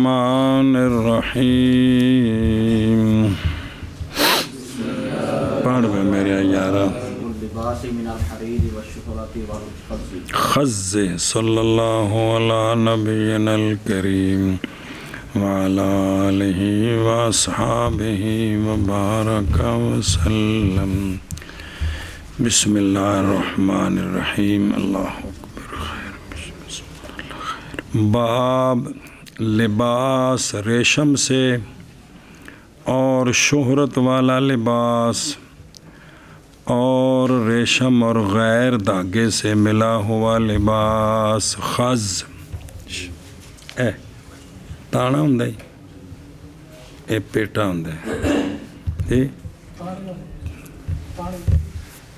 الرحمن الرحیم. پڑھ میں میرے یارا. خز صلی اللہ علی نبینا الکریم وعلی آلہ واصحابہ وبارک وسلم. بسم اللہ الرحمن الرحیم. اللہ اکبر. باب لباس ریشم سے اور شہرت والا لباس اور ریشم اور غیر دھاگے سے ملا ہوا لباس. خز اے تانا ہوں اے پیٹا ہوں جی.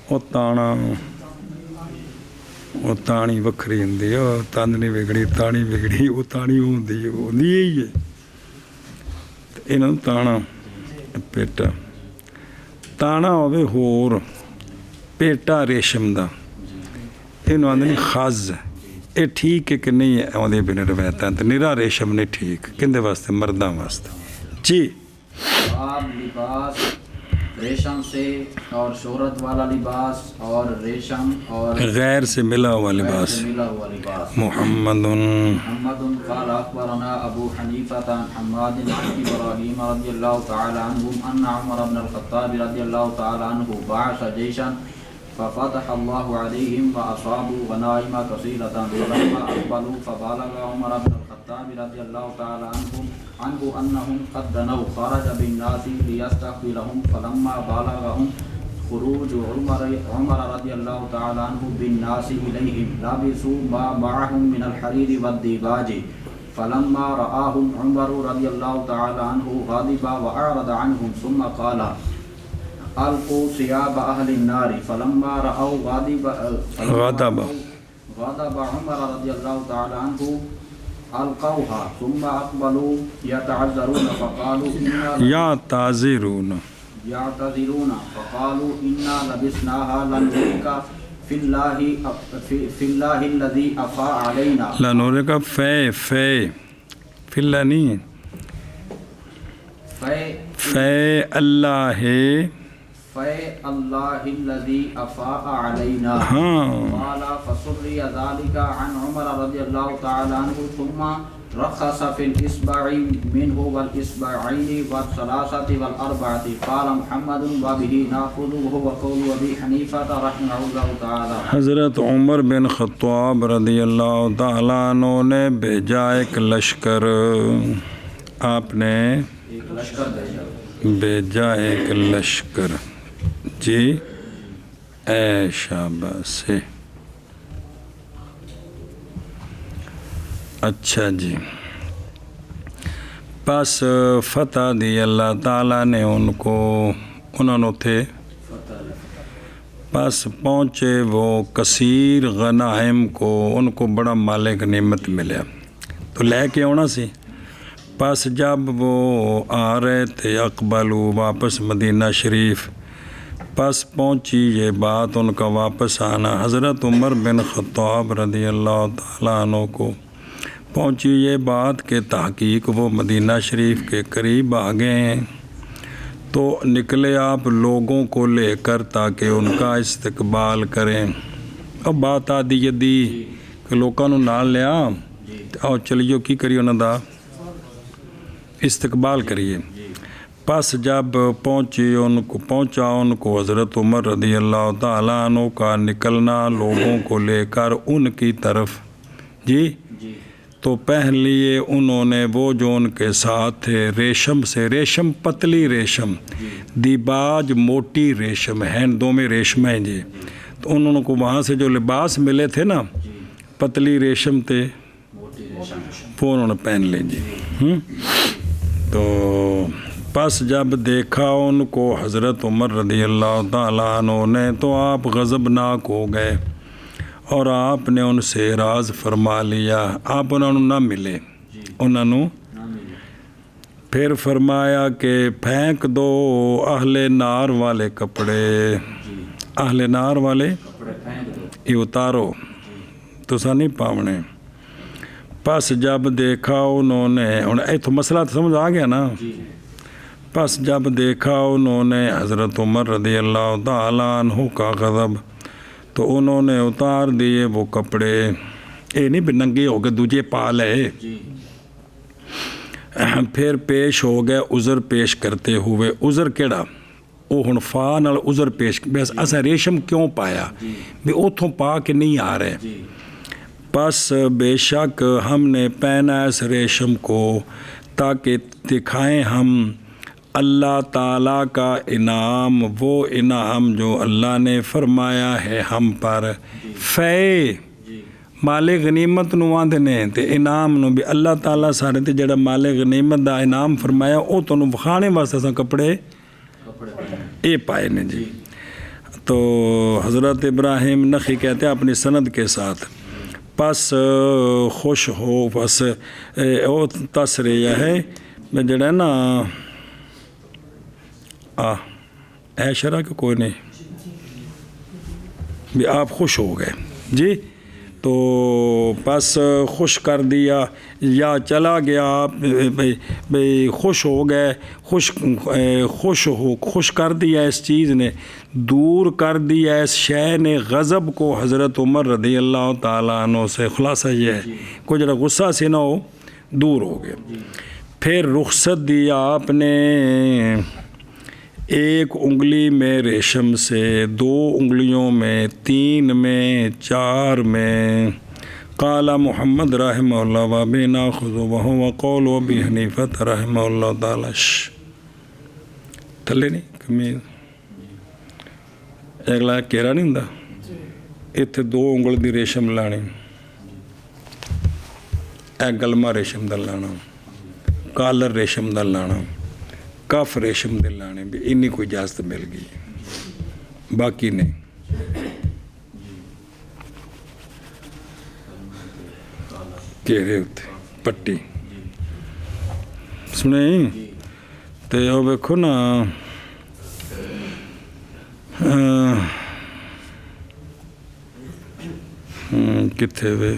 وہ تانا وہ تانی وکری ہوں. تند نہیں وگڑی تانی وگڑی. وہ تانی ہوندی ہی ہے. انہوں تانا پیٹا تانا ہوئے ہور پیٹا ریشم دا انہوں آندھے نہیں خز. یہ ٹھیک ہے کہ نہیں ہے؟ آدھے بنے روایتاں تو نیرا ریشم نہیں ٹھیک. کندے واسطے؟ مرداں واسطے جی. لباس ریشم سے اور شہرت والا لباس اور ریشم اور غیر سے ملا ہوا لباس. محمد قال اخبرنا ابو حنیفة عن حماد عن ابراہیم رضی اللہ تعالی عنہ ان عمر بن الخطاب رضی اللہ تعالی عنہ بعث جيشا ففتح الله عليهم واصابوا غنائم كثيرة فلما اقبلوا فبالغ عمر بن الخطاب رضي الله تعالى عنه انهم قد دنوا خرج بالناس ليستقبلهم فلما بالغهم خروج عمر رضي الله تعالى عنه بالناس اليهم لبسوا ما معهم من الحرير والديباج فلما رآهم عمر رضي الله تعالى عنه غضب وأعرض عنهم ثم قال القوا ثياب اهل النار فلما راوا غضب عمر رضي الله تعالى عنه القوها ثم اقبلوا يعتذرون فقالوا انا لبسناها لنريك في الله الذي افاء علينا. لنريك في الله نہیں في الله اللہ الذي افاء علينا. قال فسري ذلك عن عمر رضي الله تعالى عنه ثم رخص في الإصبع منه والإصبعين والثلاثة والأربعة. قال محمد وبه نأخذ وهو قول أبي حنيفة رحمه الله تعالى. حضرت عمر بن خطاب رضی اللہ تعالیٰ عنہ نے بھیجا ایک لشکر. آپ نے بھیجا ایک لشکر جی. اے شاباش سے. اچھا جی. پس فتح دی اللہ تعالیٰ نے انہوں نے تھے. پس پہنچے وہ کثیر غنائم کو. ان کو بڑا مال غنیمت ملیا تو لے کے آنا سی. پس جب وہ آ رہے تھے اقبلو واپس مدینہ شریف. پس پہنچی یہ بات ان کا واپس آنا حضرت عمر بن خطاب رضی اللہ تعالیٰ عنہ کو پہنچی یہ بات کہ تحقیق وہ مدینہ شریف کے قریب آ گئے ہیں. تو نکلے آپ لوگوں کو لے کر تاکہ ان کا استقبال کریں. اب بات آدی جدی کہ لوگوں نے نال لیا اور چلیو کی کریو نہ دا استقبال کریے. پس جب پہنچا ان کو حضرت عمر رضی اللہ تعالیٰ عنہ کا نکلنا لوگوں کو لے کر ان کی طرف جی. تو پہن لیے انہوں نے وہ جو ان کے ساتھ تھے ریشم سے. ریشم پتلی ریشم دیباج موٹی ریشم ہیں. دو میں ریشم ہیں جی. تو انہوں کو وہاں سے جو لباس ملے تھے نا پتلی ریشم تھے وہ انہوں نے پہن لے جی. تو پس جب دیکھا ان کو حضرت عمر رضی اللہ تعالیٰ عنہ نے تو آپ غضبناک ہو گئے اور آپ نے ان سے اعراض فرما لیا. آپ انہوں نے نہ ملے. انہوں نے پھر فرمایا کہ پھینک دو اہل نار والے کپڑے. اہل نار والے یہ اتارو تو سا نہیں پاونے. پس جب دیکھا انہوں نے، ہن ایتھوں مسئلہ تو سمجھ آ گیا نا. جی پس جب دیکھا انہوں نے حضرت عمر رضی اللہ تعالیٰ عنہ کا غضب تو انہوں نے اتار دیے وہ کپڑے. اے نہیں بھی ننگے ہو گئے دوجے پا لے. جی پھر پیش ہو گئے عذر پیش کرتے ہوئے. عذر کیڑا؟ وہ ہن فا نال عذر پیش بس اسا ریشم کیوں پایا بھی اتھوں پا کے نہیں آ رہے. جی پس بے شک ہم نے پہنا اس ریشم کو تاکہ دکھائیں ہم اللہ تعالیٰ کا انعام، وہ انعام جو اللہ نے فرمایا ہے ہم پر. فے جی مال غنیمت نو آندے نے تے انعام نو بھی اللہ تعالیٰ سارے تے جڑا مال غنیمت دا انعام فرمایا او تانوں وکھانے واسطے اساں کپڑے اے پائے نے. جی تو حضرت ابراہیم نخعی کہتے ہیں اپنی سند کے ساتھ پس خوش ہو. بس او تسریہ ہے جڑا ہے نا اے شرح کہ کوئی نہیں بھی آپ خوش ہو گئے. جی تو پس خوش کر دیا یا چلا گیا آپ بھئی خوش ہو گئے. خوش کر دیا اس چیز نے، دور کر دیا اس شے نے غضب کو حضرت عمر رضی اللہ تعالیٰ عنہ سے. خلاصہ یہ ہے کوئی جڑا غصہ سے نہ ہو دور ہو گئے. پھر رخصت دیا آپ نے ایک انگلی میں ریشم سے، 2 انگلیوں میں، 3 میں، 4 میں. قال محمد رحمہ اللہ وابی ناخذ وهو قول ابی حنیفہ رحمہ اللہ تعالی. تھلے نہیں کمی اگلا کیرا نہیں ہوندا اتنے 2 انگل دی ریشم لانی، اے گلما ریشم دا لانا، کالر ریشم دا لانا، کف ریشم دے لانے بھی انی کوئی اجازت مل گئی، باقی نہیں. کیرے ہوتے پٹی سنیں تے او ویکھو نا کتھے وے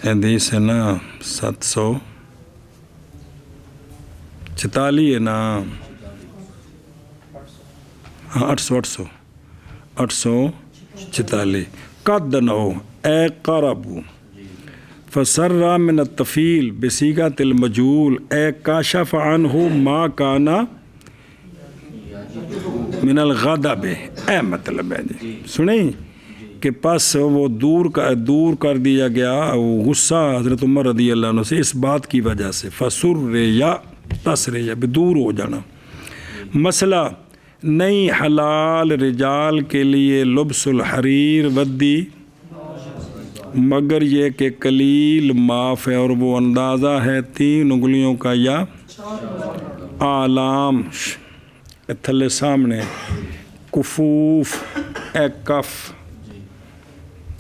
حدیث ہے نا 746 ہے نا، ہاں 846 قد نو اے قربو فسر من التفیل بصیغۃ المجہول اے کاشف عنہ ما کانا من الغضب. اے مطلب ہے جی سنیں کہ پس وہ دور کر دیا گیا وہ غصہ حضرت عمر رضی اللہ عنہ سے اس بات کی وجہ سے. فسر یا تسر یا دور ہو جانا. مسئلہ نہیں حلال رجال کے لیے لبس الحریر ودی مگر یہ کہ قلیل معاف ہے اور وہ اندازہ ہے 3 انگلیوں کا یا آلام تھلے سامنے کفوف اے کف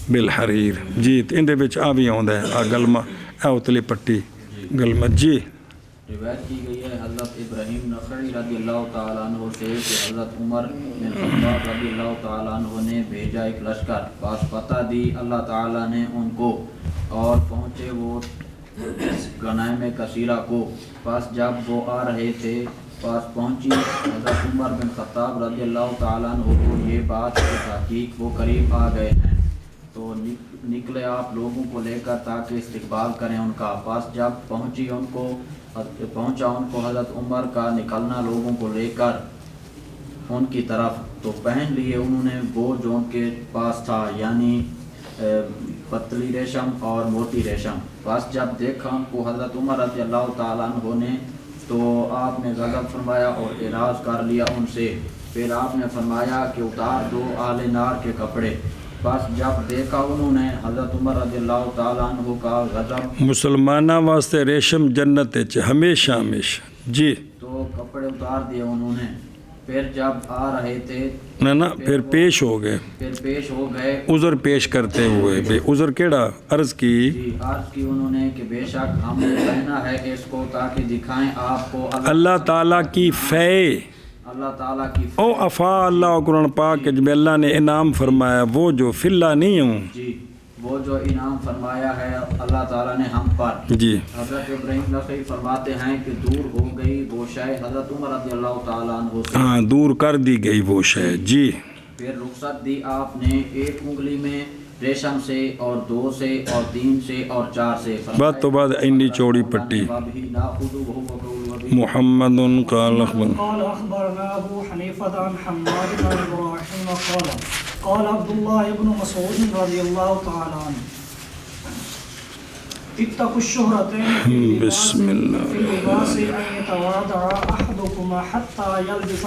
بالحریر. جی اندے بچ آ بھی آندا ہے آ گلما اے اتلی پٹی گلما. جی روایت کی گئی ہے حضرت ابراہیم نخعی رضی اللہ تعالیٰ عنہ سے کہ حضرت عمر بن خطاب رضی اللہ تعالیٰ عنہ نے بھیجا ایک لشکر، پاس پتہ دی اللہ تعالیٰ نے ان کو اور پہنچے وہ غنائم کثیرہ کو. پاس جب وہ آ رہے تھے پاس پہنچی حضرت عمر بن خطاب رضی اللہ تعالیٰ عنہ کو یہ بات کہ تحقیق وہ قریب آ گئے ہیں تو نکلے آپ لوگوں کو لے کر تاکہ استقبال کریں ان کا. پاس جب پہنچا ان کو حضرت عمر کا نکلنا لوگوں کو لے کر ان کی طرف تو پہن لیے انہوں نے وہ جو ان کے پاس تھا یعنی پتلی ریشم اور موٹی ریشم. پاس جب دیکھا ان کو حضرت عمر رضی اللہ تعالیٰ عنہ نے تو آپ نے غضب فرمایا اور اعراض کر لیا ان سے. پھر آپ نے فرمایا کہ اتار دو اہل نار کے کپڑے. بس جب دیکھا انہوں نے حضرت عمر رضی اللہ تعالیٰ عنہ کا غضب مسلمانہ واسطے ریشم جنت ہمیشہ ہمیشہ. جی تو کپڑے اتار دیے انہوں نے. پھر جب آ رہے تھے نا پھر پیش ہو گئے عذر پیش کرتے ہوئے. بے عذر کیڑا عرض کی جی عرض کی انہوں نے کہ بے شک ہم نے پہنا ہے اس کو تاکہ دکھائیں آپ کو اللہ تعالیٰ کی فے اللہ تعالیٰ کی او افا اللہ قرآن پاک کے جب اللہ نے انعام فرمایا وہ جو فی اللہ نہیں ہوں جی وہ جو انعام فرمایا ہے اللہ تعالیٰ نے ہم پر جی حضرت ابراہیم نخعی فرماتے ہیں کہ دور ہو گئی وہ شے حضرت عمر رضی اللہ تعالیٰ عنہ سے ہاں دور کر دی گئی وہ شے جی پھر رخصت دی آپ نے ایک انگلی میں ریشم سے اور 2 سے اور 3 سے اور 4 سے بعد تو بعد انی چوڑی پٹی محمد قال اخبر قال أخبرنا أبو حنيفة عن حماد بن إبراهيم قال عبد الله بن مسعود رضي الله تعالى عنه اتقوا الشهرتين بسم الله في اللباس أن يتواضع أحدكما حتى يلبس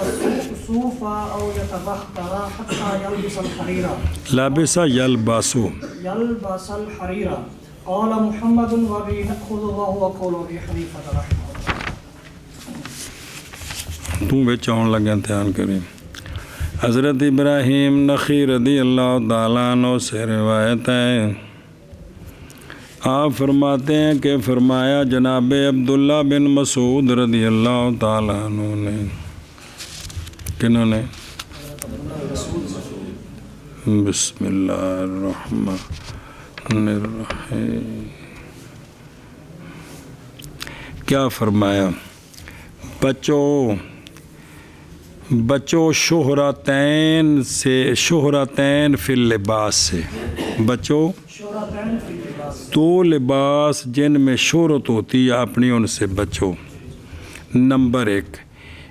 الصوف أو يتبختر حتى يلبس الحرير لابس یلباسو يلبس الحرير قال محمد وبه نأخذ وهو قول أبي حنيفة رحمه الله. تو بچ آن لگا دھیان کریں حضرت ابراہیم نخعی رضی اللہ تعالیٰ عنہ سے روایت ہے آپ فرماتے ہیں کہ فرمایا جناب عبداللہ بن مسعود رضی اللہ تعالیٰ عنہ نے کنہوں نے بسم اللہ الرحمن الرحیم کیا فرمایا بچو شہرتین فی اللباس سے بچو شهرتين في اللباس تو لباس جن میں شہرت ہوتی ہے اپنی ان سے بچو نمبر 1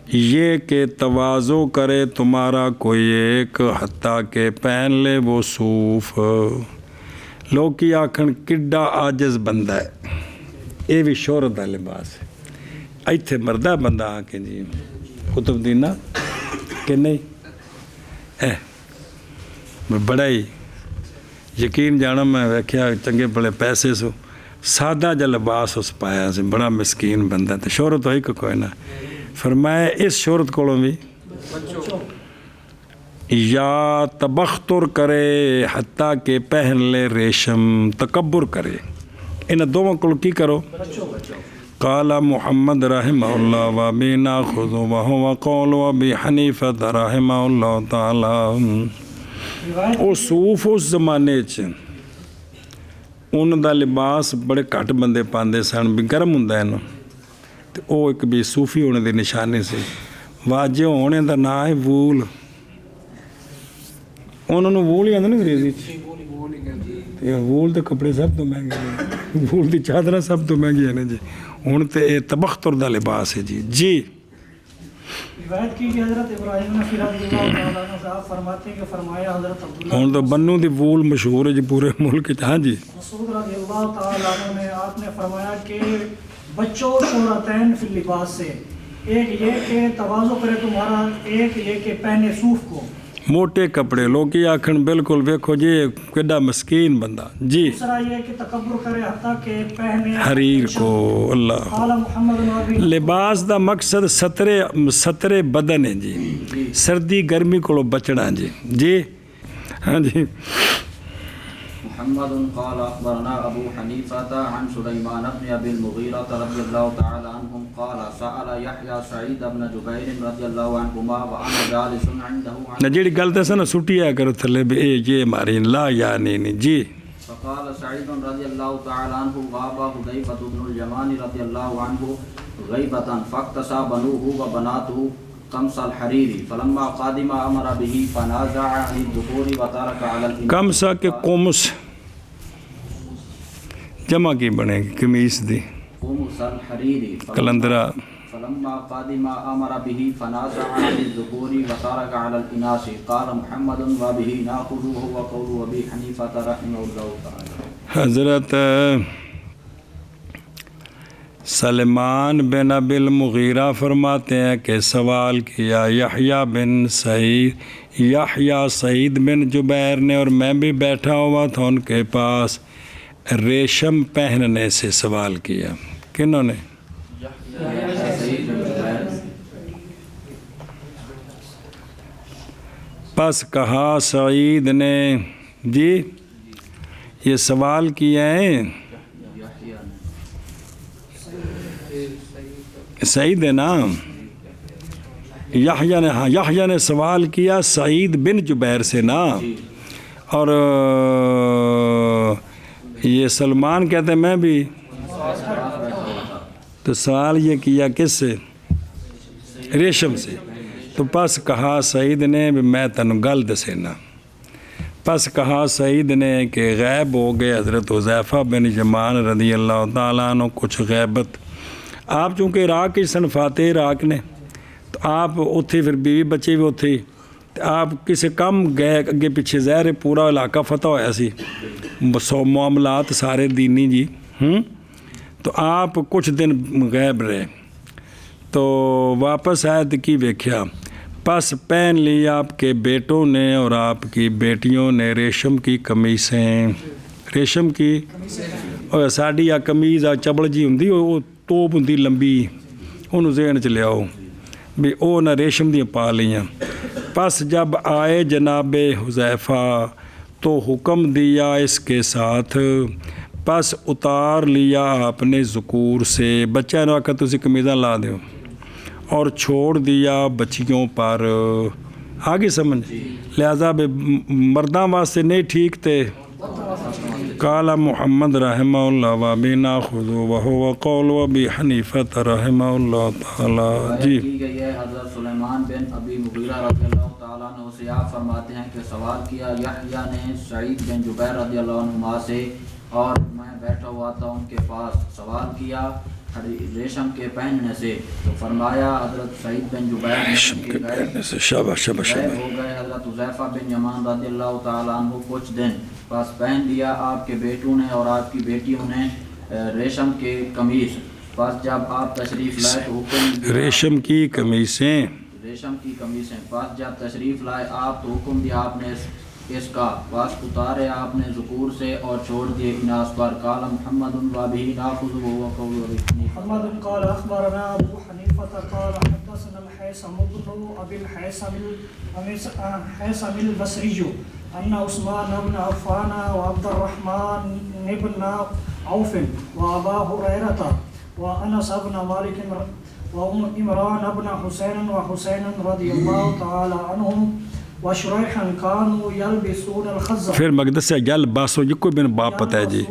یہ کہ تواضع کرے تمہارا کوئی ایک حتیٰ کہ پہن لے وہ صوف لوگ کی آکھن کڈا عاجز بندہ ہے یہ بھی شہرت کا لباس ہے ایتھے مردہ بندہ آ کے جی قطب دینہ کہ نہیں میں بڑا ہی یقین جانا میں ویکھیا چنگے بڑے پیسے سو سادہ جا لباس اس پایا سے بڑا مسکین بندہ تو شہرت ہوئی کہ کوئی نہ فرمایا اس شہرت کو بھی یا تبختر کرے حتیٰ کہ پہن لے ریشم تکبر کرے ان دونوں کو کی کرو قال محمد رحمہ اللہ وابی ناخذ وهو قول ابی حنیفہ رحمہ اللہ تعالی وہ صوف اس زمانے چ ان دا لباس بڑے گھٹ بندے پاندے سن بھی گرم ہوندا ہے نا تے او ایک بھی صوفی ہونے دی نشانی سی واجے ہونے دا نام ہے وول انہوں نے وول ہی آندے نا انگریزی تے وول دے کپڑے سب تو مہنگے وول دی چادر سب تو مہنگی ہیں جی ہن تے تبختر دا لباس ہے جی روایت کی کہ حضرت ابراہیم نخعی رضی اللہ تعالیٰ عنہ صاحب فرماتے ہیں کہ فرمایا حضرت عبداللہ ہوں تو بنو دی وول مشہور ہے جی پورے ملک ہاں جی مسعود رضی اللہ تعالیٰ عنہ نے آپ نے فرمایا کہ بچوں شہرتین فی اللباس سے ایک یہ کہ تواضع کرے تمہارا ایک یہ کہ پہنے صوف کو موٹے کپڑے لوگ آکھن بالکل ویکھو جی کڈا مسکین بندہ جی دوسرا یہ کہ تکبر کرے حتیٰ کہ پہنے حریر کو اللہ قال محمد نبی لباس دا مقصد سترے بدن ہے جی سردی گرمی کو بچنا جی ہاں جی محمد قال اخبرنا ابو حنیفة عن سلیمان بن ابی المغیرة رضی اللہ تعالی عنہم قال سأل یحییٰ سعید بن جبیر رضی اللہ عنہما وانا جالس عنده نہ جیڑی گل تے سن سٹی آ کرو تھلے بھی یہ ہماری لا یعنی نہیں جی فقال سعید رضی اللہ تعالی عنہ غاب حذیفة بن اليمان رضی اللہ عنہ غیبة فاقتسى بنوه وبناته قمص الحرير فلما قادم امر به فنازع عن الذكور وترك على الاناث کمسا کے قومس جمع کی بنے گی قمیص دی قمص الحرير کلندرا فلما قادم امر به فنازع عن الذكور وترك على الاناث قال محمد وبه ناخذ وهو قول ابي حنيفة رحمه الله تعالى حضرت سلمان بن ابی المغیرہ فرماتے ہیں کہ سوال کیا یحییٰ سعید بن جبیر نے اور میں بھی بیٹھا ہوا تھا ان کے پاس ریشم پہننے سے سوال کیا کنہوں نے پس کہا سعید نے جی یہ سوال کیا ہے سعید ہے نا یحییٰ نے سوال کیا سعید بن جبیر سے نا، اور یہ سلمان کہتے ہیں میں بھی، تو سوال یہ کیا کس سے؟ ریشم سے۔ تو پس کہا سعید نے بھی میں تن گل دسینا، پس کہا سعید نے کہ غیب ہو گئے حضرت حذیفہ بن یمان رضی اللہ تعالیٰ عنہ کچھ غیبت۔ آپ چونکہ عراق کی سن فاتح عراق نے، تو آپ اتھے پھر بیوی بچے بھی اتھے، آپ کسی کم گئے اگے پیچھے، ظاہر پورا علاقہ فتح ہویا سی، سو معاملات سارے دینی جی، تو آپ کچھ دن غیب رہے، تو واپس آئے تو کی ویکھیا، پس پہن لی آپ کے بیٹوں نے اور آپ کی بیٹیوں نے ریشم کی قمیصیں، ریشم کی، اور ساڑی آ قمیض آ چبڑ جی ہوں وہ توپ ہوں لمبی، انہوں ذہن چ لیاؤ بھی او نہ ریشم دی پا لیاں۔ پس جب آئے جناب حذیفہ تو حکم دیا اس کے ساتھ، پس اتار لیا آپ نے ذکور سے، بچہ نے آکھا تسی قمیضاں لا دیو، اور چھوڑ دیا بچیوں پر، آگے سمجھ، لہذا مرداں واسطے نہیں ٹھیک تھے۔ قال محمد رحمہ اللہ وابی ناخذو وہو قول وابی حنیفت رحمہ اللہ تعالی۔ جی کی گئی ہے حضرت سلیمان بن ابی مغیرہ رضی اللہ تعالیٰ عنہ سے، آپ فرماتے ہیں کہ سوال کیا یحییٰ نے سعید بن جبیر رضی اللہ عنہ سے، اور میں بیٹھا ہوا تھا ان کے پاس، سوال کیا ریشم کے پہننے سے، تو فرمایا حضرت سعید بن جبیر ریشم کے پہننے سے، شاباش شاباش غائب شاباش۔ ہو گئے حضرت حذیفہ بن یمان رضی اللہ تعالیٰ عنہ کچھ دن، پس پہن لیا آپ کے بیٹوں نے اور آپ کی بیٹیوں نے ریشم کے قمیص، پس جب آپ تشریف لائے تو حکم دیا، ریشم کی قمیصیں، ریشم کی قمیصیں، پس جب تشریف لائے آپ تو حکم دیا آپ نے اس کا، پس اتارے آپ نے ذکور سے اور چھوڑ دیے اناث پر۔ قال محمد وابہ ناخذ وهو قول ابی حنیفہ۔ محمد قال اخبرنا ابو حنیفہ قال حدثنا الحیثم بن ابی الحیثم البصری ان عثمان بن عفان وعبد الرحمن بن عوف وابا هريرة وانس بن مالك وعمران بن حسین وحسین رضی اللہ تعالی عنہم وشریحا كانوا يلبسون الخز۔ پھر مقدس سے یل باسو یہ کوئی بن باپ پتہ ہے جی،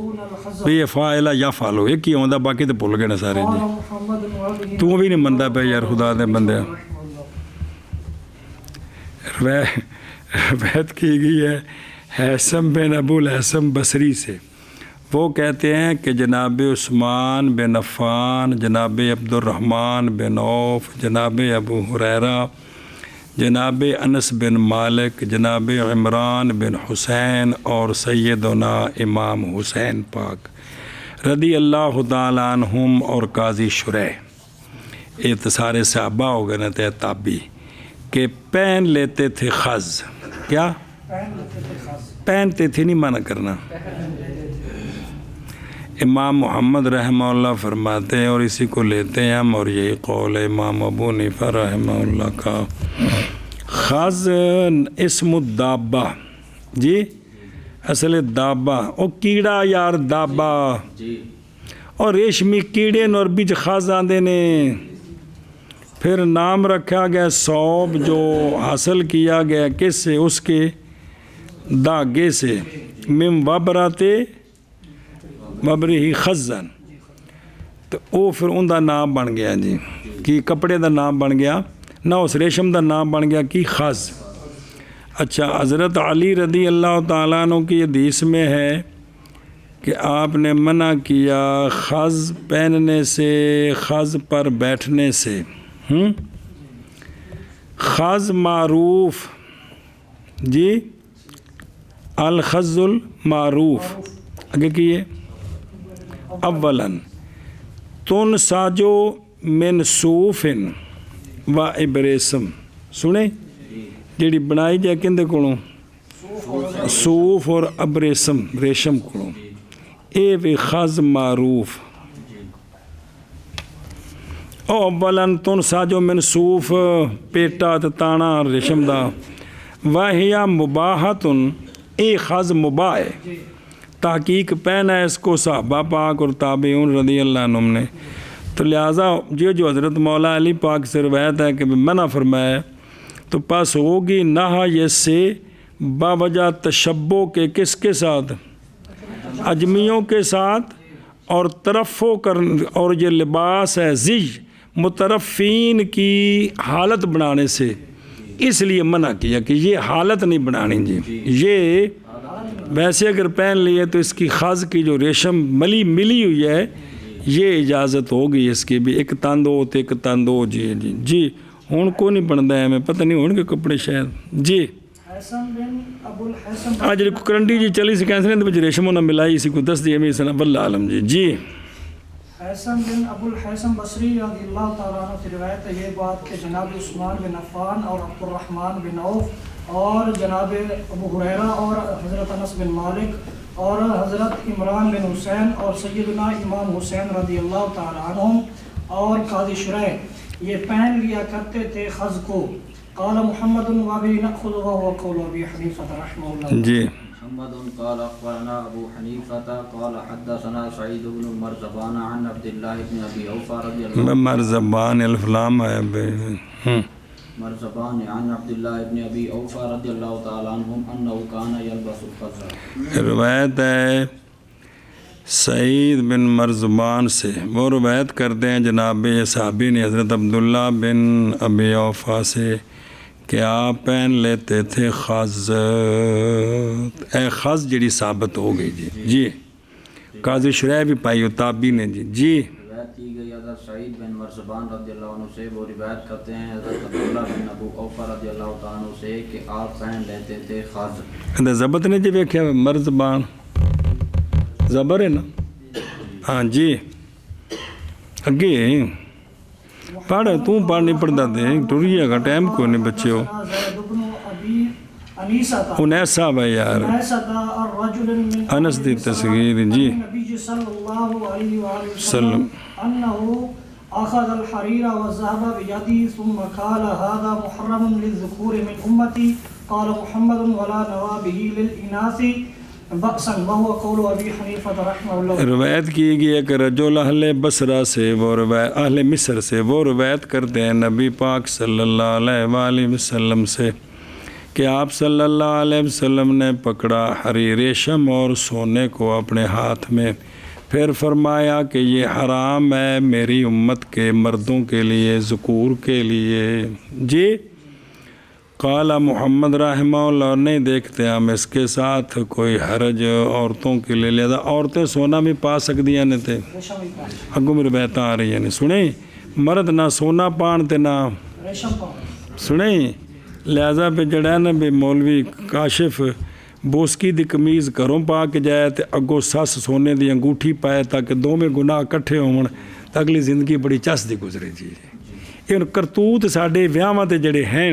یہ فاعلہ یا فالو ایک ہی ہوندہ، باقی تو بھول گئے نا سارے جی، تو بھی نہیں مندہ پہ یار خدا دے بندے۔ روایت کی گئی ہے حیثم بن ابو الحیثم بصری سے، وہ کہتے ہیں کہ جناب عثمان بن عفان، جناب عبد الرحمن بن عوف، جناب ابو ہریرہ، جناب انس بن مالک، جناب عمران بن حسین اور سیدنا امام حسین پاک رضی اللہ تعالیٰ عنہم اور قاضی شریح، یہ تو سارے صحابہ ہو گئے نا تے تابعی، کہ پہن لیتے تھے خز، کیا پہنتے تھے، نہیں منع کرنا۔ امام محمد رحمہ اللہ فرماتے ہیں اور اسی کو لیتے ہیں ہم، اور یہی قول ہے امام ابو حنیفہ رحمہ اللہ کا، خز اسم الدابہ، جی اصل دابہ، او کیڑا یار دابہ، اور ریشمی کیڑے نور بیچ خز آندے نے، پھر نام رکھا گیا صوب جو حاصل کیا گیا کس سے، اس کے داغے سے، من وبراتے وبرہی خزن، تو او پھر ان دا نام بن گیا جی، کی کپڑے دا نام بن گیا نہ، اس ریشم دا نام بن گیا کی خز۔ اچھا، حضرت علی رضی اللہ تعالیٰ عنہ کی حدیث میں ہے کہ آپ نے منع کیا خز پہننے سے، خز پر بیٹھنے سے۔ خز معروف جی، الخز المعروف، آگے کیے اولاً تن ساجو من صوف و ابریسم، سنے جیڑی بنائی جائے کندے کولوں، صوف اور ابریسم ریشم کولوں، اے وی خز معروف۔ اولاً تن ساجو من صوف، پیٹا تانا ریشم دا، واہیا مباحتن، اے خز مباح ہے، تحقیق پہنا ہے اس کو صحابہ پاک اور تابعین رضی اللہ عنہم نے، تو لہٰذا یہ جو حضرت مولا علی پاک سے روایت ہے کہ منع فرمایا تو پس ہوگی نہایت سے باوجہ تشبہ کے کس کے ساتھ؟ اجمیوں کے ساتھ، اور ترفع اور یہ لباس ہے زی مترفین کی حالت بنانے سے، اس لیے منع کیا کہ یہ حالت نہیں بنانی جی. یہ ویسے اگر پہن لیے تو اس کی خز کی جو ریشم ملی ہوئی ہے یہ اجازت ہوگی اس کی بھی. ایک تندو تے ایک تندو جی جی جی ہوں کو نہیں بنتا ہے، میں پتہ نہیں ہون کے کپڑے شاید جی. آج جی کرنڈی جی چلی سی کینسل تو بچ ریشموں نہ ملائی اسی کو دس دی امی سنا واللہ عالم جی جی. حیثم بن ابو الحیثم بصری رضی اللہ تعالیٰ عنہ سے روایت ہے یہ بات کہ جناب عثمان بن عفان اور عبد الرحمن بن عوف اور جناب ابو ہریرہ اور حضرت انس بن مالک اور حضرت عمران بن حسین اور سیدنا امام حسین رضی اللہ تعالیٰ عنہم اور قاضی شرح یہ پہن لیا کرتے تھے خز کو. قال محمد وابی نأخذ وهو قول ابی حنیفہ رحمہ اللہ جی. محمد قال اخبرنا ابو حنیفہ قال حدثنا سعید بن مرزبان عن عبد الله بن ابي اوفى رضي الله عنه مرزبان الفلام ہے مرزبان عن عبد الله بن ابي اوفى رضي الله تعالى عنهم انه كان يلبس الخز. روایت ہے سعید بن مرزبان سے، وہ روایت کرتے ہیں جناب صحابی نے حضرت عبداللہ بن ابی اوفا سے کہ آپ پہن لیتے تھے خز. اے خز جڑی ثابت ہو گئی جی جی. قاضی شریح بھی پائی ہو تابی نے جی جی. روایت کی گئی حضرت سعید بن مرزبان رضی اللہ عنہ سے، وہ روایت کرتے ہیں حضرت عبداللہ بن ابو اوفا رضی اللہ تعالیٰ عنہ سے کہ آپ پہن لیتے تھے خز. ضبط نے جی ویکھیا مرزبان زبر ہے نا ہاں جی. اگے پڑھ تو پڑھ نہیں پڑھتا تھے ٹوریے گا ٹائم کو نہیں بچے ہو. انیس صاحب ہے یار انس دی تصغیر جی وسلم. أخذ الحرير والذهب بيدي ثم قال هذا محرم للذكور من أمتي. قال محمد ولا نوى به للإناث بأسا وهو قول أبي حنيفة رحمه الله. روایت کی گئی ہے کہ رجل اہل بصرہ سے، وہ روایت اہل مصر سے وہ روایت کرتے ہیں نبی پاک صلی اللہ علیہ وآلہ وسلم سے کہ آپ صلی اللہ علیہ وسلم نے پکڑا ہری ریشم اور سونے کو اپنے ہاتھ میں، پھر فرمایا کہ یہ حرام ہے میری امت کے مردوں کے لیے، ذکور کے لیے جی. قال محمد رحمہ اللہ نہیں دیکھتے ہم اس کے ساتھ کوئی حرج عورتوں کے لیے، لہذا عورتیں سونا بھی پا سکدیاں نے تے اگوں میں روایتاں آ رہی ہیں سنیں مرد نہ سونا پان تے نہ سنیں. لہذا پہ جڑا ہے نا بھی مولوی کاشف بوسکی دی قمیض گھروں پا کے جائے تے اگوں سس سونے دی انگوٹھی پائے تاکہ دونوں گناہ کٹھے ہون تے اگلی زندگی بڑی چس دی گزرے جی. یہ کرتوت ساڈے ویاواں تے جڑے ہیں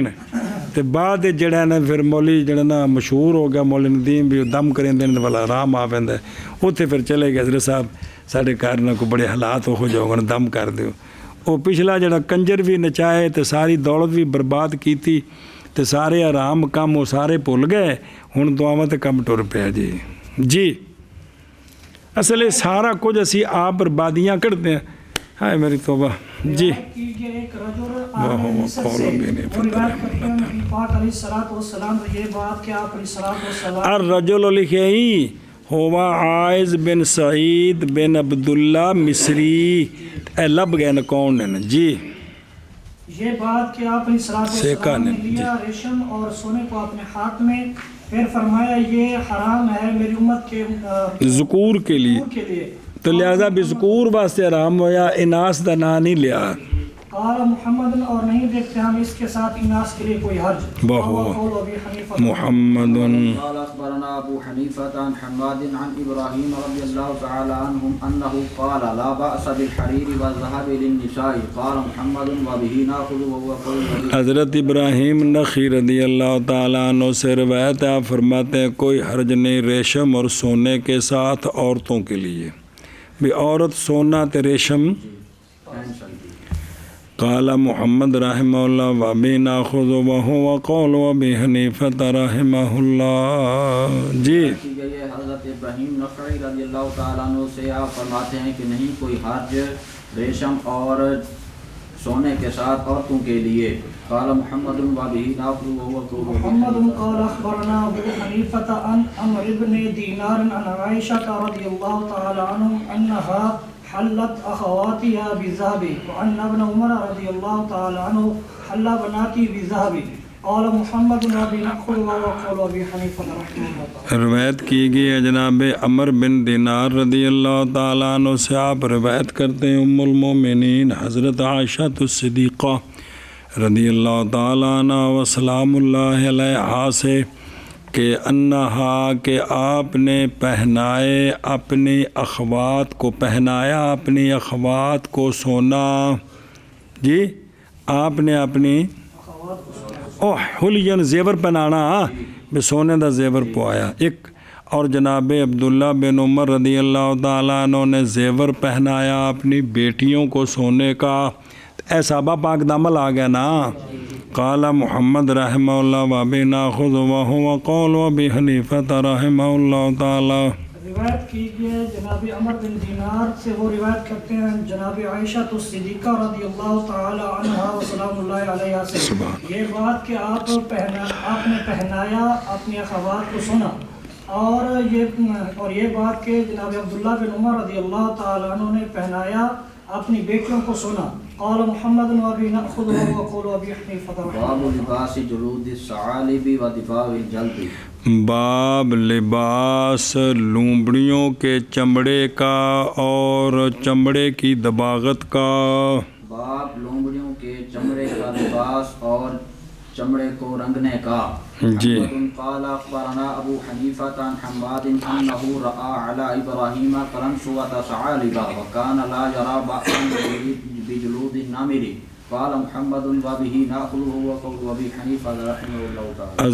تے بعد جڑا نا پھر مولی جڑا نا مشہور ہو گیا مولی ندیم بھی دم کریں دین والا آرام آ پیندا اوتھے پھر چلے گئے حضرت صاحب ساڈے گھر نہ کو بڑے حالات ہو جاؤ گے دم کر دیو. وہ پچھلا جڑا کنجر بھی نچائے تے ساری دولت بھی برباد کیتی تے سارے آرام کم وہ سارے بھول گئے، ہن دعاواں تے کم ٹر پیا جی جی. اصل یہ سارا کچھ اسی آپ بربادیاں کرتے ہیں. ہائے میری توبہ جی. الرجل لکھے ہی ہوا عائز بن سعید بن عبداللہ مصری. اے لب گئے نا کون نے جی. یہ بات کہ آپ نے لیا ریشم اور سونے کو اپنے ہاتھ میں، پھر فرمایا یہ حرام ہے میری امت کے ذکور کے لیے، تو لہذا بھی ذکور واسطے حرام ہویا، اناس دا نا نہیں لیا. قال محمد اور نہیں دیکھتے ہم اس کے ساتھ اناس کے لیے کوئی حرج. محمد قال اخبرنا ابو حنیفہ عن حماد عن ابراہیم رضی اللہ تعالی عنہم انه قال لا باس بالحریر والذهب للنساء. قال محمد وبه ناخذ وهو قول حضرت ابراہیم نخعی رضی اللہ تعالیٰ عنہ سے روایت ہے، فرماتے ہیں کوئی حرج نہیں ریشم اور سونے کے ساتھ عورتوں کے لیے بھی، عورت سونا تے ریشم. قال محمد رحمہ اللہ وابی ناخذ وهو قول ابی حنیفہ رحمہ اللہ جی. حضرت ابراہیم نخعی رضی اللہ تعالیٰ عنہ سے آپ فرماتے ہیں کہ نہیں کوئی حرج ریشم اور سونے کے ساتھ عورتوں کے لیے. قال محمد وبه ناقل وهو قول محمد قال اخبرنا ابو حنیفة عن عمرو بن دینار عن عائشة رضی اللہ تعالی عنہ انها حلت اخواتها بالذهب وان ابن عمر رضی اللہ تعالی عنہ حل بناتی بالذهب. قال محمد وبه ناقل وهو قول ابي حنیفة رحمہ اللہ. روایت کی گئی ہے جناب عمر بن دینار رضی اللہ تعالیٰ عنہ سے. آپ روایت کرتے ہیں ام المومنین حضرت عائشہ الصدیقہ رضی اللہ تعالیٰ عنہ وسلام اللہ علیہا سے کہ انہا کہ آپ نے پہنائے اپنی اخوات کو، پہنایا اپنی اخوات کو سونا. جی آپ نے اپنی حلین زیور پہنانا بے سونے دا زیور پوایا ایک. اور جناب عبداللہ بن عمر رضی اللہ تعالیٰ عنہ نے زیور پہنایا اپنی بیٹیوں کو سونے کا. اے صحابہ پاک دامل آ گیا نا. قال محمد رحمہ اللہ وابی ناخذ وہو قول وابی حنیفۃ رحمہ اللہ تعالیٰ. روایت کی گئی جناب عمر بن دینار سے، وہ روایت کرتے ہیں جناب عائشہ الصدیقہ رضی اللہ تعالی عنہا وسلام اللہ علیہا سے یہ بات کہ آپ نے پہنایا اپنی اخوات کو سنا، اور یہ بات کہ جناب عبداللہ بن عمر رضی اللہ تعالی عنہ نے پہنایا اپنی بیٹیوں کو سنا. قال محمد وابی ناخذ وهو قول ابي حنیفہ. باب لباس جلود الثعالب ودفاع الجلد. باب لباس لومڑیوں کے چمڑے کا اور چمڑے کی دباغت کا. باب لومڑیوں کے چمڑے کا لباس اور چمڑے کو رنگنے کا. جی. قال اخبرنا ابو حنیفة عن حماد انه راى على ابراہیم قرنسوة ثعالب وكان لا يرى بأسا بجلود النمر. قال محمد وبه ناخذه وقول ابي حنیفہ رحمہ اللہ تعالی.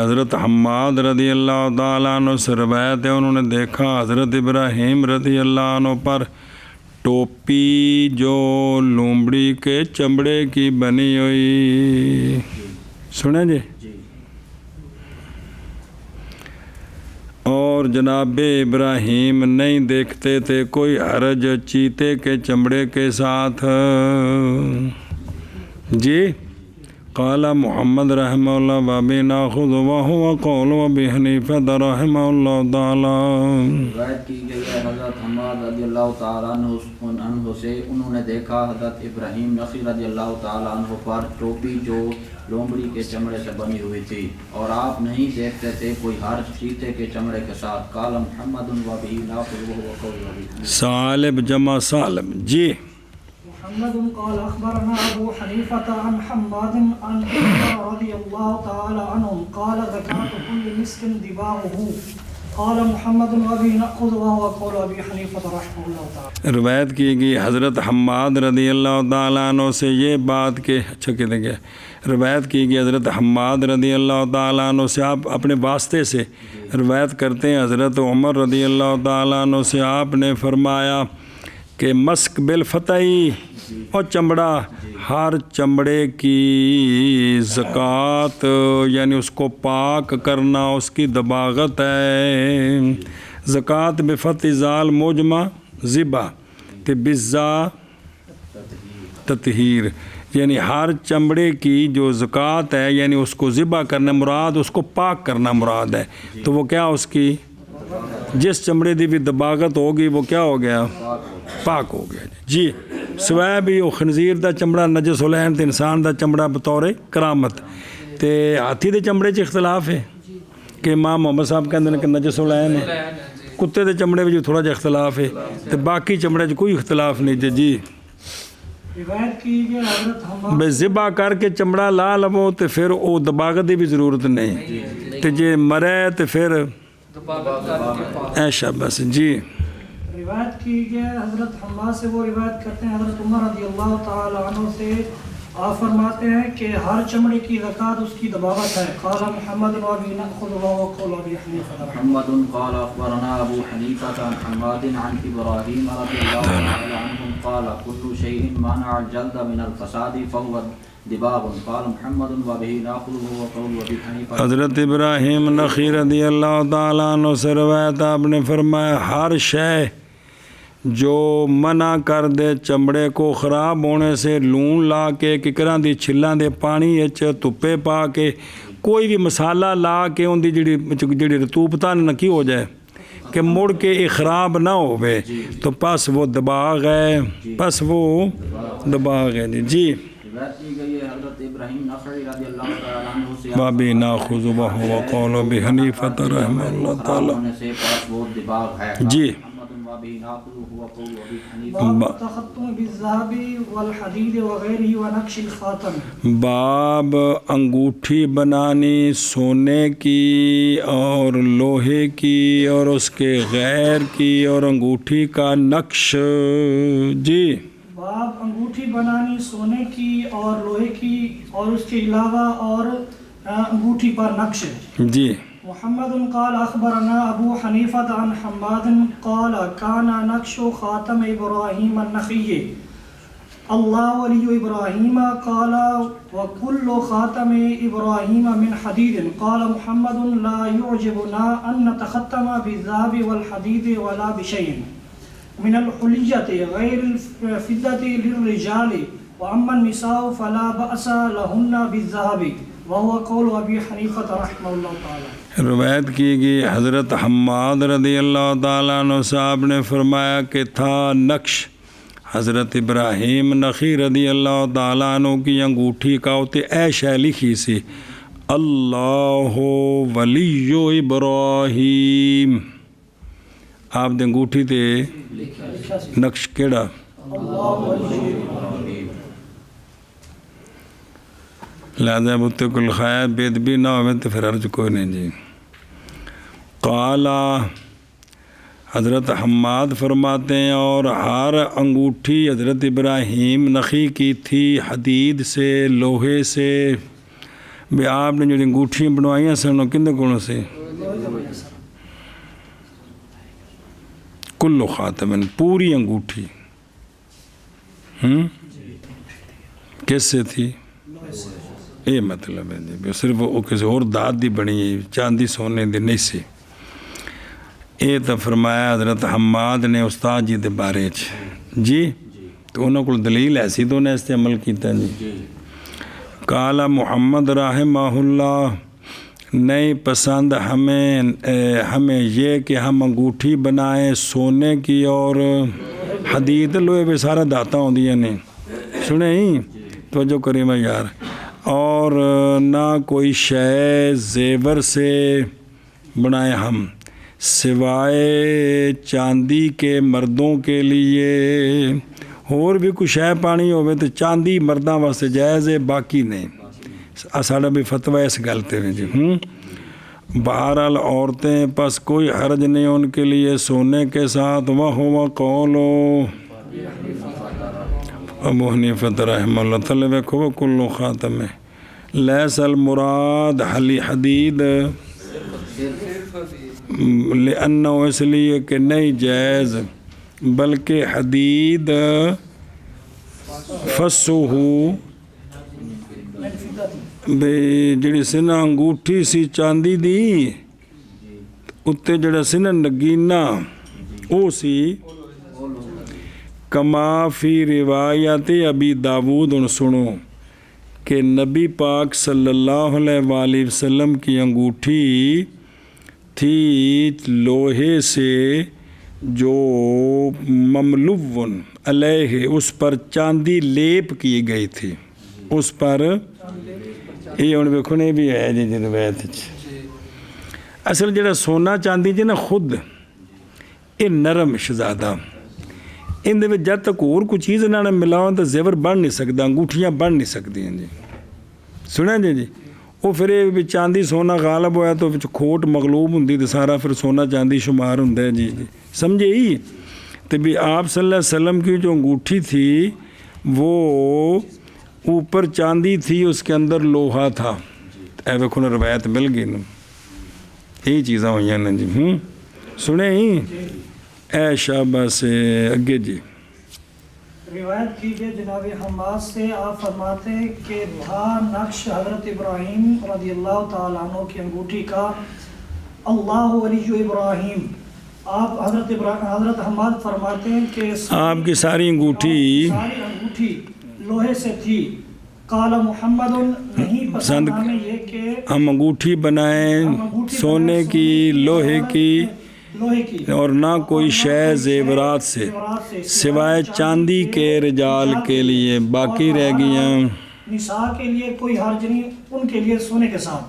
حضرت حماد رضی اللہ تعالیٰ عنہ سے روایت ہے، انہوں نے دیکھا حضرت ابراہیم رضی اللہ عنہ پر ٹوپی جو لومڑی کے چمڑے کی بنی ہوئی. سنیں جی. اور جناب ابراہیم نہیں دیکھتے تھے کوئی حرج چیتے کے چمڑے کے ساتھ. جی. قال محمد رحمہ اللہ وابی ناخذ وہو قول ابی حنیفہ رحمہ اللہ تعالی. روایت کی گئی ہے حضرت حماد رضی اللہ تعالیٰ عنہ سے، انہوں نے دیکھا حضرت ابراہیم نخعی رضی اللہ تعالیٰ عنہ پر ٹوپی جو لومڑی کے چمڑے سے بنی ہوئی تھی، اور آپ نہیں دیکھتے تھے کوئی حرج چیتے کے چمڑے کے ساتھ. قال محمد وبه ناخذ وهو قول ابي حنیفہ. سالب جمع سالم. جی. محمد قال اخبرنا ابو حنیفة عن حماد عن عمر رضی اللہ تعالی عنہ قال زکاة كل مسك دباغه. قال محمد وابی ناخذ وهو قول ابی حنیفة رحمہ اللہ تعالی. روایت کی گئی حضرت حماد رضی اللہ تعالیٰ عنہ سے یہ بات کہ اچھا کہتے گئے روایت کی گئی حضرت حماد رضی اللہ تعالیٰ عنہ سے. آپ اپنے واسطے سے روایت کرتے ہیں حضرت عمر رضی اللہ تعالیٰ عنہ سے، آپ نے فرمایا کہ مسک بالفتحی اور چمڑا، ہر چمڑے کی زکوٰۃ یعنی اس کو پاک کرنا اس کی دباغت ہے. زکوٰۃ بفتح زال مجمع ذبح بزا تطہیر، یعنی ہر چمڑے کی جو زکوٰۃ ہے یعنی اس کو ذبح کرنا مراد، اس کو پاک کرنا مراد ہے. تو وہ کیا اس کی جس چمڑے دی بھی دباغت ہوگی وہ کیا ہو گیا؟ پاک ہو گیا. جی. سوائے بھی وہ خنزیر دا چمڑا نجس ہولین تے انسان دا چمڑا بطور کرامت. تے ہاتھی دے چمڑے چ اختلاف ہے کہ امام محمد صاحب کہندے نے کہ نجس ہولین ہے. کتے دے چمڑے وچ تھوڑا جہا اختلاف ہے تے باقی چمڑے چ کوئی اختلاف نہیں. جی. روایت کی گئی حضرت حماد بے ذبح کر کے چمڑا لا لو تے پھر وہ دباغت دی بھی ضرورت نہیں تے جے مرے تے پھر ایشا بس. جی. روایت کی گئی حضرت حماد سے، وہ روایت کرتے ہیں حضرت عمر رضی اللہ تعالی عنہ سے آپ فرماتے ہیں کہ ہر چمڑے کی زکوٰۃ اس کی دباغت ہے. قال محمد وابی نأخذ وقول ابی حنیفہ. محمد قال اخبرنا ابو حنیفة عن حماد عن ابراہیم رضی اللہ تعالی عنہ قال كل شيء منع الجلد من الفساد فهو دباغ. قال محمد وبه ناخذ وقول ابی حنیفہ. حضرت ابراہیم نخعی رضی اللہ تعالیٰ عنہ سے روایت آپ نے فرمایا ہر شے جو منع کر دے چمڑے کو خراب ہونے سے، لون لا کے ککراں دی چھلاں دے پانی وچ دھپے پا کے کوئی بھی مسالہ لا کے ان دی جڑی رطوبتاں نکی ہو جائے کہ مڑ کے یہ خراب نہ ہوئے تو پس وہ دباغ ہے، پس وہ دباغ ہے. جی روایت کی گئی ہے حضرت ابراہیم نخعی رضی اللہ تعالی عنہ سے بابی ناخذ وهو قول ابی حنیفہ رحمہ اللہ تعالی. ہونے سے پاس وہ دباغ ہے. جی باب التخطم بالذهب والحديد وغيره ونقش الخاتم. باب انگوٹھی بنانی سونے کی اور لوہے کی اور اس کے غیر کی اور انگوٹھی کا نقش. جی باب انگوٹھی بنانی سونے کی اور لوہے کی اور اس کے علاوہ اور انگوٹھی پر نقش. جی محمد قال اخبرنا ابو حنیفة عن حماد قال كان نقش خاتم ابراہیم النخعی اللہ ولی ابراہیم قال وكل خاتم ابراہیم من حدید. قال محمد لا يعجبنا ان نتختم بالذهب والحديد ولا بشيء من الحلیة غیر الفضة للرجال واما النساء فلا بأس لهن بالذهب وهو قول ابی حنیفة رحمہ اللہ تعالی. روایت کی گئی حضرت حماد رضی اللہ تعالیٰ عنہ صاحب نے فرمایا کہ تھا نقش حضرت ابراہیم نخعی رضی اللہ تعالیٰ عنہ کی انگوٹھی کا ہوتے اے شے لکھی سی اللہ ولی ابراہیم. آپ دے انگوٹھی تے نقش کیڑا لہذا بتے کل خیر بید بھی نہ ہوئے تو پھر عرض کوئی نہیں. جی قالا حضرت حماد فرماتے ہیں اور ہر انگوٹھی حضرت ابراہیم نخعی کی تھی حدید سے، لوہے سے. بھی آپ نے جو انگوٹھیاں بنوائیاں سن کندے کونوں سے کلو خاتمن پوری انگوٹھی کس سے تھی؟ یہ مطلب ہے جی صرف وہ کسی اور دات دی بنی ہے چاندی سونے دی نہیں سی. یہ تو فرمایا حضرت حماد نے استاد جی دے بارے جی تو انہوں کو دلیل ایسی تو انہیں اس سے عمل کیتا. جی قال محمد رحمہ اللہ نہیں پسند ہمیں یہ کہ ہم انگوٹھی بنائیں سونے کی اور حدید لوہے پہ سارا داتا ہوندیاں نے سنے ہی توجہ کریں میں یار. اور نہ کوئی شے زیور سے بنائیں ہم سوائے چاندی کے مردوں کے لیے. اور بھی کچھ شے پانی ہوئے تو چاندی مرداں واسطے جائز ہے باقی نہیں. ساڑھا بھی فتویٰ اس گلتے ہیں جی. بہرحال عورتیں پس کوئی حرج نہیں ان کے لیے سونے کے ساتھ. وَهُوَ قَوْلُ ابو حنیفہ رحمہ اللہ تعالی. ویکھو کلو خاتم لیس المراد حدید لأنہ اس لیے کہ نہیں جائز بلکہ حدید فسوہو جڑی سنہ انگوٹھی سی چاندی دی اتے جڑا سنہ نگینہ او سی کما فی روایت ابی داود. ان سنو کہ نبی پاک صلی اللہ علیہ وآلہ وسلم کی انگوٹھی تھی لوہے سے جو مملون علیہ اس پر چاندی لیپ کی گئی تھی. اس پر یہ ہوں ویکھنے بھی ہے جی روایت. اصل جڑا سونا چاندی جی نا خود یہ نرم شہزادہ ان دے جب تک اور کوئی چیز نہ ملاؤ تو زیور بن نہیں سکتا انگوٹھیاں بن نہیں سکتی ہیں جی. سنیں جی وہ پھر یہ چاندی سونا غالب ہوا تو کھوٹ مغلوب ہوں تو سارا پھر سونا چاندی شمار ہوں. جی جی سمجھے ہی. تو بھی آپ صلی اللہ علیہ وسلم کی جو انگوٹھی تھی وہ اوپر چاندی تھی اس کے اندر لوہا تھا. اے دیکھو نا روایت مل گئی نا, یہی چیزاں ہوئی ہیں نا جی. سنیں ہی اے شابہ سے اگے جی. روایت کیجیے جناب حماد سے, آپ فرماتے ہیں کہ وہاں نقش حضرت ابراہیم رضی اللہ تعالیٰ عنہ کی انگوٹھی کا اللہ ولی ابراہیم. آپ حضرت حماد فرماتے ہیں کہ آپ کی ساری انگوٹھی لوہے سے تھی. قال محمد نہیں پسند ہمیں یہ کہ ہم انگوٹھی بنائیں سونے کی, لوہے کی, اور نہ کوئی شے زیورات سے سوائے چاندی کے رجال کے لیے, باقی رہ گئیں نساء کے لیے کوئی حرج نہیں, ان کے لیے سونے کے ساتھ.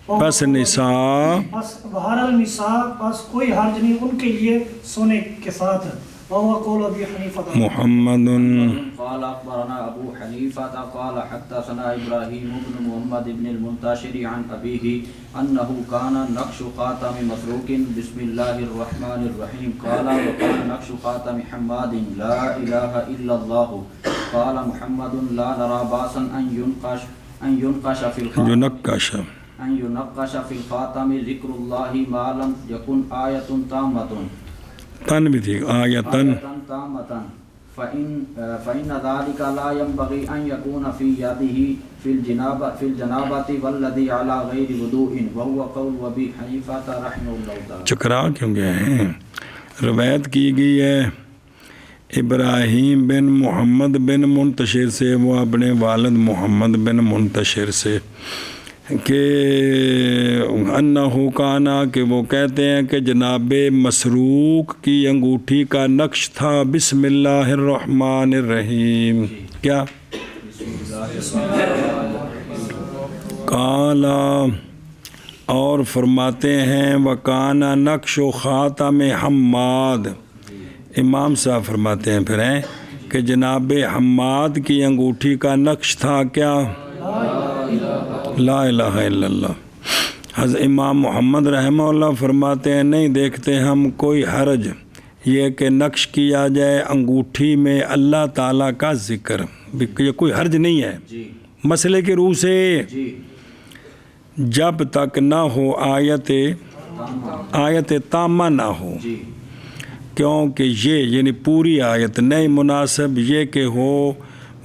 بس نساء بس بہر النساء بس کوئی حرج نہیں ان کے لیے سونے کے ساتھ. وهو قول ابي حنيفه محمد قال اخبرنا ابو حنيفه قال حدثنا ابراهيم بن محمد بن المنتشر عن ابيه انه كان نقش خاتم مسروق بسم الله الرحمن الرحيم قال وكان نقش خاتم حماد لا اله الا الله قال محمد لا نرى باسا ان ينقش في الخاتم ان ينقش في الخاتم ذكر الله ما لم يكن آية تامة تن بھی تھی آیتن تامة فإن ذلك لا ينبغي أن يكون في يده في الجنابة والذي على غير وضوء وهو قول أبي حنيفة رحمه الله تعالى. چکرا کیوں گئے ہیں؟ روایت کی گئی ہے ابراہیم بن محمد بن منتشر سے, وہ اپنے والد محمد بن منتشر سے, کہ انہو کانا کہ وہ کہتے ہیں کہ جناب مسروق کی انگوٹھی کا نقش تھا بسم اللہ الرحمن الرحیم. کیا کالا, اور فرماتے ہیں وکانا نقش و خاتم حماد. امام صاحب فرماتے ہیں پھر ہیں کہ جناب حماد کی انگوٹھی کا نقش تھا کیا لا الہ الا اللہ. حضرت امام محمد رحمہ اللہ فرماتے ہیں نہیں دیکھتے ہم کوئی حرج یہ کہ نقش کیا جائے انگوٹھی میں اللہ تعالیٰ کا ذکر, یہ کوئی حرج نہیں ہے مسئلے کے روح سے, جب تک نہ ہو آیت تامہ نہ ہو, کیونکہ یہ یعنی پوری آیت نہیں مناسب یہ کہ ہو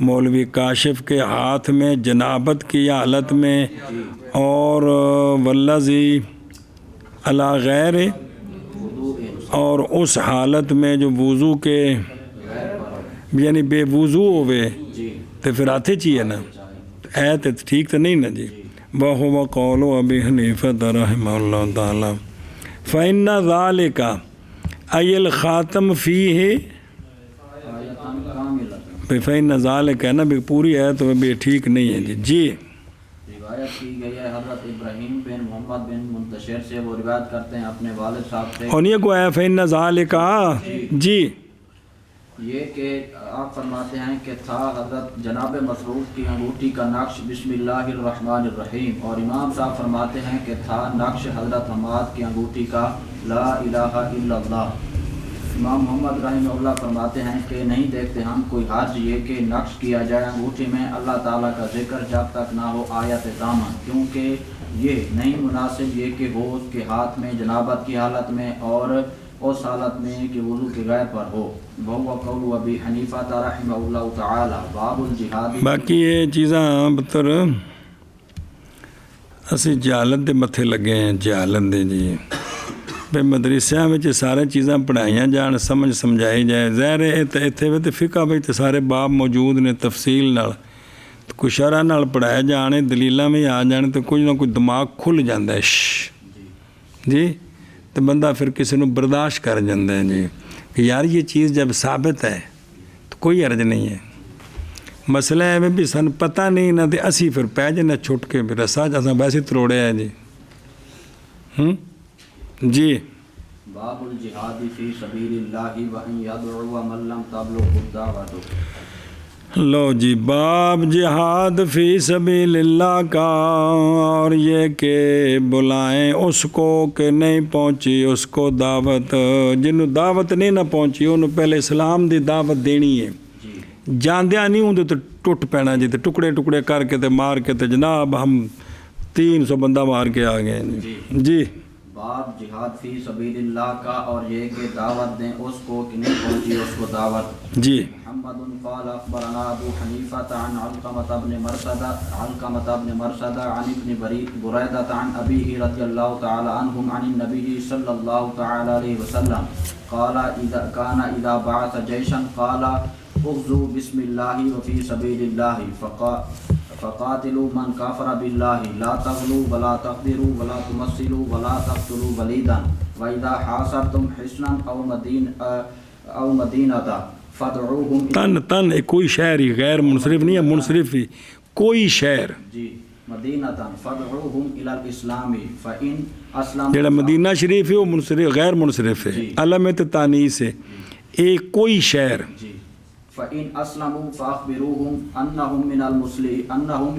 مولوی کاشف کے ہاتھ میں جنابت کی حالت میں, اور والذی علی غیر, اور اس حالت میں جو وضو کے یعنی بے وضو ہوئے تو پھر آتے چاہیے نا, ایت ٹھیک تو نہیں نا جی. وَهُوَ قَوْلُ أَبِي حَنِيفَةَ رَحِمَهُ اللَّهُ تَعَالَى فَإِنَّ ذَلِكَ أَيَّ الْخَاتَمُ فِيهِ فَإِنَّ ذَلِكَ ہے نا بھی پوری ہے تو بھی ٹھیک نہیں ہے جی. جی روایت کی گئی ہے حضرت ابراہیم بن محمد بن منتشر سے, وہ روایت کرتے ہیں اپنے والد صاحب سے, اور یہ کو ہے فَإِنَّ ذَلِكَ جی یہ کہ آپ فرماتے ہیں کہ تھا حضرت جناب مسروق کی انگوٹھی کا نقش بسم اللہ الرحمن الرحیم, اور امام صاحب فرماتے ہیں کہ تھا نقش حضرت حماد کی انگوٹھی کا لا الہ الا اللہ. امام محمد رحمہ اللہ فرماتے ہیں کہ نہیں دیکھتے ہم کوئی حرج یہ کہ نقش کیا جائے انگوٹھی میں اللہ تعالیٰ کا ذکر جب تک نہ ہو آیت تامہ, کیونکہ یہ نہیں مناسب یہ کہ وہ اس کے ہاتھ میں جنابت کی حالت میں اور اس حالت میں کہ وضو کے غیر پر ہو. وہو قول ابی حنیفہ رحمہ اللہ تعالی. باب الجہاد. باقی یہ چیزاں بطر اسی جہالت دے متھے لگے ہیں, جہالت دے جی بے مدرسیاں میں سارے چیزاں پڑھائیاں جان, سمجھ سمجھائی جائے. ظاہر ہے اتنے بھی فقہ ਵਿੱਚ سارے باب موجود نے تفصیل نال, کوئی شرح نال پڑھایا جانے, دلیلاں میں آ جانے تو کچھ نہ کچھ دماغ کھل جاتا ہے جی, تو بندہ پھر کسی نو برداشت کر جاتا ہے جی کہ یار یہ چیز جب ثابت ہے تو کوئی حرج نہیں ہے. مسئلہ ہے بھی سن پتہ نہیں نہ تو اسی پھر پہ جانا چھٹ کے پھر رسا جیسا ویسے تروڑے ہے جی. جی باب الجہاد فی سبیل اللہ وان یدعو من لم تبلغ الدعوۃ. لو جی باب جہاد فی سبیل اللہ کا, اور یہ کہ بلائیں اس کو کہ نہیں پہنچی اس کو دعوت, جنہوں دعوت نہیں نہ پہنچی انہوں پہلے اسلام دی دعوت دینی ہے. جاندیاں نہیں ہوں تو ٹوٹ پینا جی، ٹکڑے ٹکڑے کر کے مار کے جناب ہم 300 بندہ مار کے آ گئے جی۔ باب جہاد فی سبیل اللہ کا، اور یہ کہ دعوت دیں اس کو کہ نہیں پہنچی اس کو دعوت جی۔ محمد قال اخبرنا ابو حنیفہ عن علقمة بن مرثد عن ابن بریدہ عن ابیہ رضی اللہ تعالی عنہم عن النبی صلی اللہ تعالی علیہ وسلم قال اذا كان اذا بعث جيشا قال اغزوا بسم الله وفي سبيل الله فقاتلوا من كفر بالله لا تغلوا ولا تقدروا ولا تمثلوا ولا تقتلوا وليدا واذا حاصرتم حصنا او مدينة فادعوهم تن کوئی شہر ہی غیر منصرف نہیں ہے، منصرف ہی کوئی شہر جی مدینہ فادعوهم الى الاسلام فان اسلموا جڑا مدینہ شریف ہے وہ منصرف غیر منصرف ہے، علامت تانیث ہے، ایک کوئی شہر جی فان اسلموا فاخبروهم انهم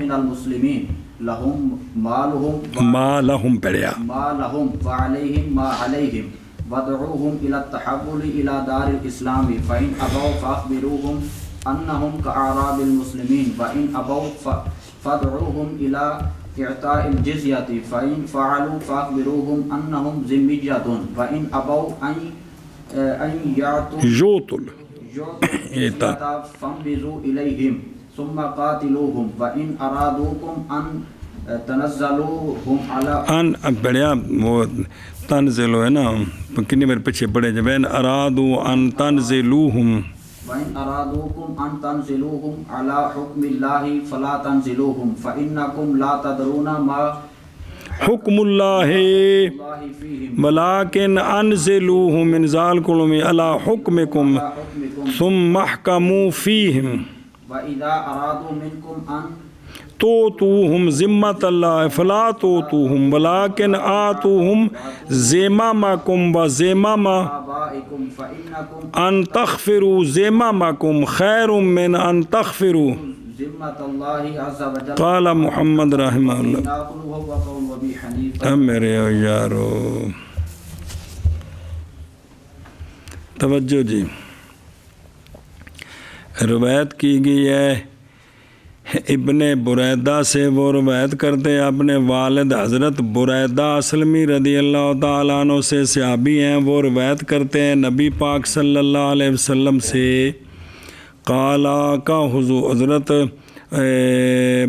من المسلمين لهم مالهم ما لهم پڑھیا ما لهم وعليهم ما عليهم وادعوهم الى التحول الى دار الاسلام فان ابوا فاخبروهم انهم كاعراب المسلمين وان ابوا فادعوهم الى اعطاء الجزيه فان فعلوا فاخبروهم انهم ذمية وان ابوا ان يعطوا جوتل الجزية فانبذوا اليهم ثم قاتلوهم وان ارادوكم ان تنزلوهم على ان پڑھیا وہ تنزلو ہے نا کنی میرے پیچھے پڑھے جب ان ارادو ان تنزلوہم وَإِنْ أَرَادُوكُمْ أَن تَنزِلُوهُمْ عَلَى حُكْمِ اللَّهِ فَلَا تَنزِلُوهُمْ فَإِنَّكُمْ لَا تَدْرُونَ مَا حکم اللہ اللَّهِ فِيهِمْ ولیکن انزلوہم انزالکم علی حکمکم ثم احکموا فیہم وَإِذَا أَرَادُوا مِنْكُمْ أَن توتوہم ذمت اللہ فلا توتوہم ولیکن آتوہم زمامکم و زمام آبائكم فإنكم ان تغفروا زمامکم خیر من ان تغفروا ذمة الله عز وجل قال محمد رحمہ اللہ۔ ناقل هو قول أبي حنيفة میرے یارو توجہ جی، روایت کی گئی ہے ابن بریدہ سے، وہ روایت کرتے ہیں اپنے والد حضرت بریدہ اسلمی رضی اللہ تعالیٰ عنہ سے، صحابی ہیں، وہ روایت کرتے ہیں نبی پاک صلی اللہ علیہ وسلم سے قالا کا حضور حضرت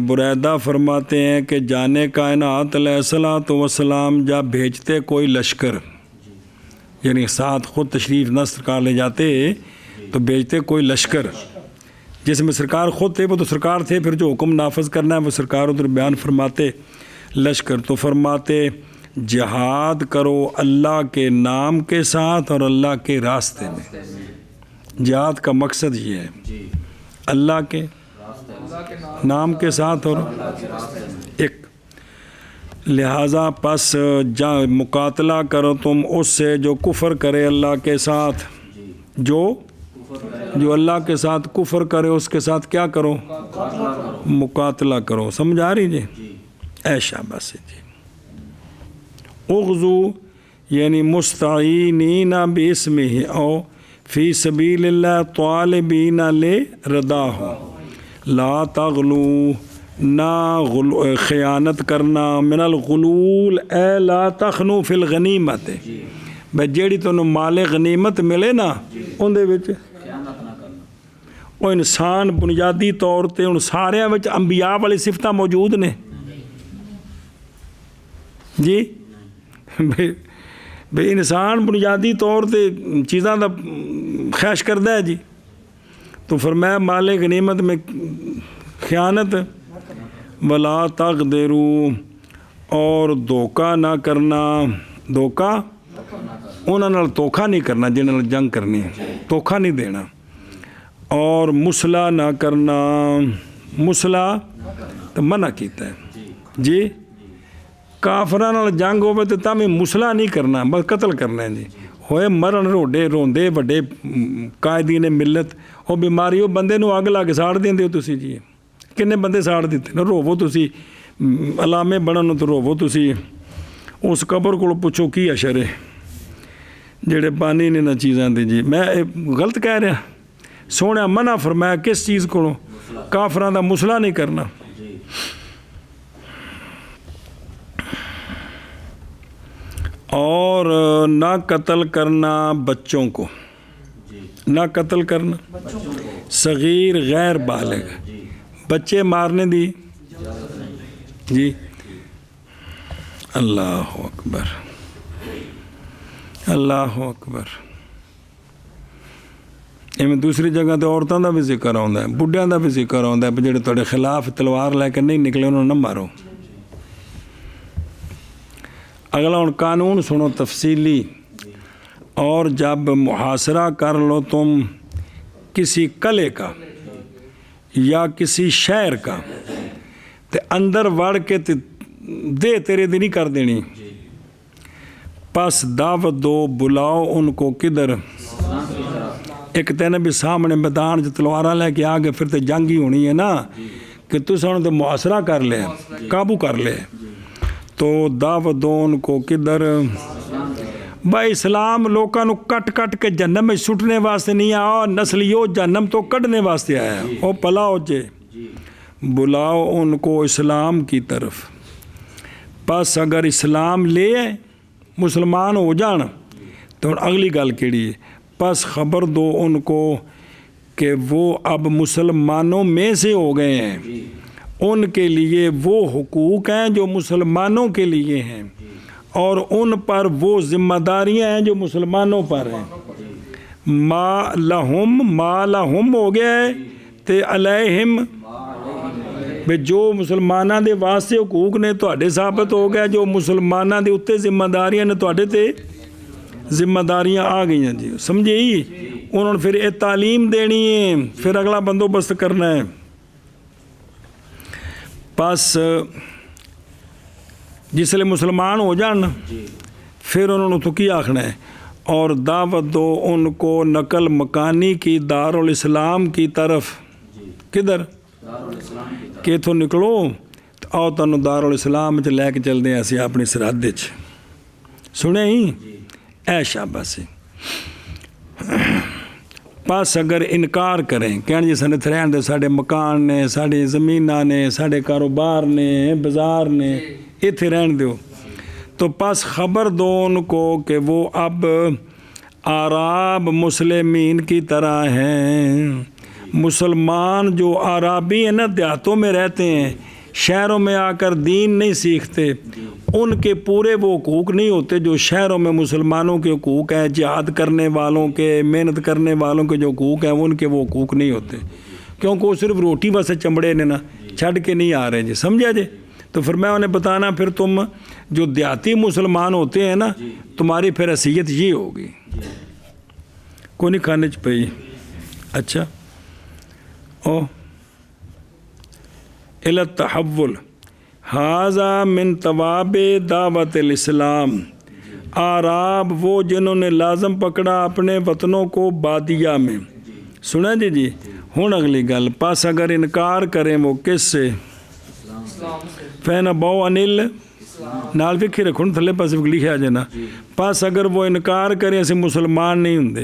بریدہ فرماتے ہیں کہ جانے کائنات علیہ الصلوۃ والسلام جب بھیجتے کوئی لشکر، یعنی ساتھ خود تشریف نہ سرکار لے جاتے تو بھیجتے کوئی لشکر جس میں سرکار خود تھے، وہ تو سرکار تھے، پھر جو حکم نافذ کرنا ہے وہ سرکار ادھر بیان فرماتے لشکر، تو فرماتے جہاد کرو اللہ کے نام کے ساتھ اور اللہ کے راستے میں۔ جہاد کا مقصد یہ ہے اللہ کے نام کے ساتھ اور ایک، لہٰذا پس مقاتلہ کرو تم اس سے جو کفر کرے اللہ کے ساتھ، جو اللہ کے ساتھ کفر کرے اس کے ساتھ کیا کرو؟ مقاتلہ کرو۔ سمجھ آ رہی جی؟ ایشا بس جی۔ اغزو یعنی مستعینین باسمہ او فی سبیل اللہ طالبین لرداہ، لا تغلو نہ خیانت کرنا، من الغلول اے لا تخنو فی الغنیمت، بھائی جیڑی تنوں مال غنیمت ملے نا اندے وچ وہ انسان بنیادی طور تے ان سارے وچ انبیاء والی صفتاں موجود نے جی، بھئی انسان بنیادی طور تے چیزاں دا خواہش کردا ہے جی، تو فرمایا مال غنیمت میں خیانت، ولا تغدروا اور دھوکہ نہ کرنا، دھوکہ انہاں نال دھوکہ نہیں کرنا جنہاں نال جنگ کرنی ہے، دھوکہ نہیں دینا، اور مسلح نہ کرنا، مسلح تو منع کیتا ہے جی، کافراں نال جنگ ہوے تے تاں مسلح نہیں کرنا، بس قتل کرنا ہے جی، ہوئے مرن روڈے روندے وڈے قائدین ملت، وہ بیماری وہ بندے نو اگ لا کے ساڑ دیندے ہو تسی جی، کنے بندے ساڑ دیتے نا، روو تسی علامے بنن تو روو تسی، اس قبر کو پوچھو کی اشر ہے جڑے پانی نے نہ چیزاں دے جی، میں غلط کہہ رہا سونے منع فرمایا کس چیز کو؟ کافراں دا مسئلہ نہیں کرنا. جی اور نہ قتل کرنا بچوں کو، جی نہ قتل کرنا بچوں کو صغیر غیر بالغ، جی بچے مارنے دی. اجازت نہیں. جی اللہ اکبر اللہ اکبر. ایویں دوسری جگہ تے عورتوں دا بھی ذکر آਉਂਦਾ ہے، بڈھیاں دا بھی ذکر آਉਂਦਾ ہے، جڑے تہاڈے خلاف تلوار لے کے نہیں نکلے انہوں نہ مارو. اگلا ہوں قانون سنو تفصیلی. اور جب محاصرہ کر لو تم کسی قلعے کا یا کسی شہر کا تے اندر وڑ کے تے دے تیرے دی نہیں کر دینی، پس دعوت دو، بلاؤ ان کو کدھر؟ اسلام کی طرف. ایک تے نبی سامنے میدان جو تلواراں لے کے آگے پھر تے جنگ ہی ہونی ہے نا کہ تُس انہوں تے محاصرہ کر لے، قابو کر لے. تو دعوت دو ان کو کدھر؟ بھائی اسلام لوکاں نو کٹ کٹ کے جہنم میں سٹنے واسطے نہیں آیا، نسلیو جہنم تو کڈنے واسطے آیا. او پلاؤ جے، بلاؤ ان کو اسلام کی طرف. پس اگر اسلام لے مسلمان ہو جان تو اگلی گل کیڑی ہے؟ پس خبر دو ان کو کہ وہ اب مسلمانوں میں سے ہو گئے ہیں، ان کے لیے وہ حقوق ہیں جو مسلمانوں کے لیے ہیں، اور ان پر وہ ذمہ داریاں ہیں جو مسلمانوں پر ہیں. ما لہم ہو گیا ہے تے علیہم، بے جو مسلمانوں دے واسطے حقوق نے تواڈے ثابت ہو گیا، جو مسلمانوں دے اتے ذمہ داریاں نے تواڈے تے ذمہ داریاں آ گئی ہیں. جی سمجھے ہی؟ انہوں نے پھر یہ تعلیم دینی ہے، پھر اگلا بندوبست کرنا ہے. پس جس لئے مسلمان ہو جان پھر انہوں نے تو کی آخنا ہے؟ اور دعوت دو ان کو نقل مکانی کی دارالاسلام کی طرف. کدھر؟ کہ اتوں نکلو تو آؤ تنوں دارالاسلام چ لے کے چلتے ہیں اسی اپنی سرحد چ. سنے ہی اے شاباش. پس اگر انکار کریں کہنے جی سن رہن دے، ساڈے مکان نے، ساڈی زمیناں نے، ساڈے کاروبار نے، بازار نے، اتنے رہن دیو، تو پس خبر دو ان کو کہ وہ اب عراب مسلمین کی طرح ہیں. مسلمان جو عرابی ہیں نا، دیہاتوں میں رہتے ہیں، شہروں میں آ کر دین نہیں سیکھتے، ان کے پورے وہ حقوق نہیں ہوتے جو شہروں میں مسلمانوں کے حقوق ہیں. جہاد کرنے والوں کے، محنت کرنے والوں کے جو حقوق ہیں ان کے وہ حقوق نہیں ہوتے، کیونکہ وہ صرف روٹی واسطے چمڑے نے نا، چھڑ کے نہیں آ رہے. جی سمجھا جی؟ تو پھر میں انہیں بتانا پھر تم جو دیہاتی مسلمان ہوتے ہیں نا، تمہاری پھر حیثیت یہ ہوگی. کوئی نہیں کھانے چ پئی. اچھا او التحول حاضہ من تواب دعوت الاسلام. عراب وہ جنہوں نے لازم پکڑا اپنے وطنوں کو بادیہ میں. سنا جی؟ ہوں اگلی گل. پس اگر انکار کریں وہ کس سے؟ فین بو انل نال وکھی رکھو تھلے پاس لکھا جانا. پس اگر وہ انکار کریں اسی مسلمان نہیں ہوں،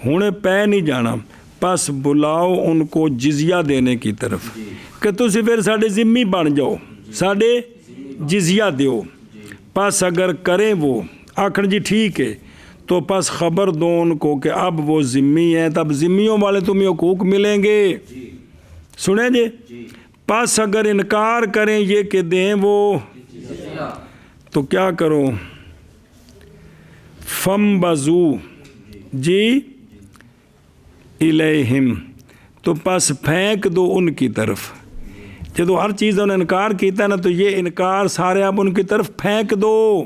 ہوں پہ نہیں جانا. پس بلاؤ ان کو جزیہ دینے کی طرف کہ تسی پھر ساڈے ذمہ بن جاؤ، ساڈے جزیہ دیو. پس اگر کریں وہ آکھن جی ٹھیک ہے، تو پس خبر دو ان کو کہ اب وہ ذمی ہیں، تب ذمیوں والے تمہیں حقوق ملیں گے. سنیں جی؟ پس اگر انکار کریں یہ کہ دیں وہ، تو کیا کرو؟ فم بزو جی الیہم، تو پس پھینک دو ان کی طرف. جدو ہر چیز انہوں نے انکار کیتا نا، تو یہ انکار سارے اب ان کی طرف پھینک دو.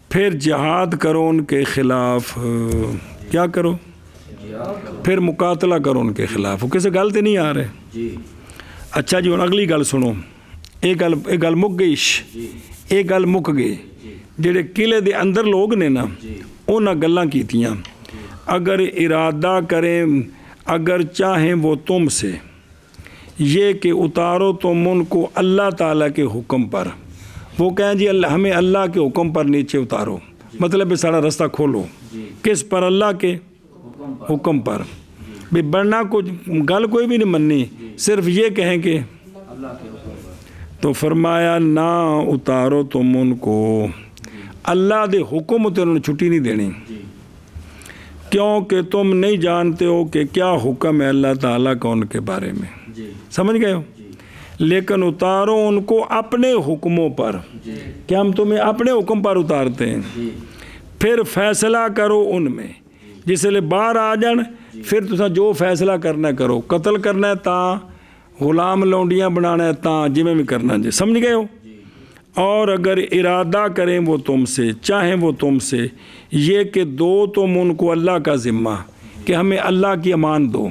پھر جہاد کرو ان کے خلاف. کیا کرو؟ پھر مقاتلہ کرو ان کے خلاف. وہ کسی گل تے نہیں آ رہے. اچھا جی ہوں اگلی گل سنو. یہ گل مک گئی، یہ گل مک گئی. جڑے قلعے دے اندر لوگ نے نا، انہاں گلاں کیتیاں. اگر ارادہ کریں، اگر چاہیں وہ تم سے یہ کہ اتارو تم ان کو اللہ تعالیٰ کے حکم پر. وہ کہیں جی ہمیں اللہ کے حکم پر نیچے اتارو، مطلب سارا رستہ کھولو. کس پر؟ اللہ کے حکم پر. بھی بڑھنا کچھ گل کوئی بھی نہیں مننی، صرف یہ کہیں کہ اللہ کے حکم پر. تو فرمایا نہ اتارو تم ان کو، اللہ دے حکم تے انہوں نے چھٹی نہیں دینی، جی کیونکہ تم نہیں جانتے ہو کہ کیا حکم ہے اللہ تعالیٰ کا ان کے بارے میں، جی سمجھ گئے ہو؟ جی لیکن اتارو ان کو اپنے حکموں پر، جی کہ ہم تمہیں اپنے حکم پر اتارتے ہیں، جی پھر فیصلہ کرو ان میں، جس لے باہر آ جان پھر تسا جو فیصلہ کرنا ہے کرو، قتل کرنا ہے تاں، غلام لونڈیاں بنانا ہے تاں، جی میں بھی کرنا جی، سمجھ گئے ہو؟ اور اگر ارادہ کریں وہ تم سے، چاہیں وہ تم سے، یہ کہ دو تم ان کو اللہ کا ذمہ، کہ ہمیں اللہ کی امان دو،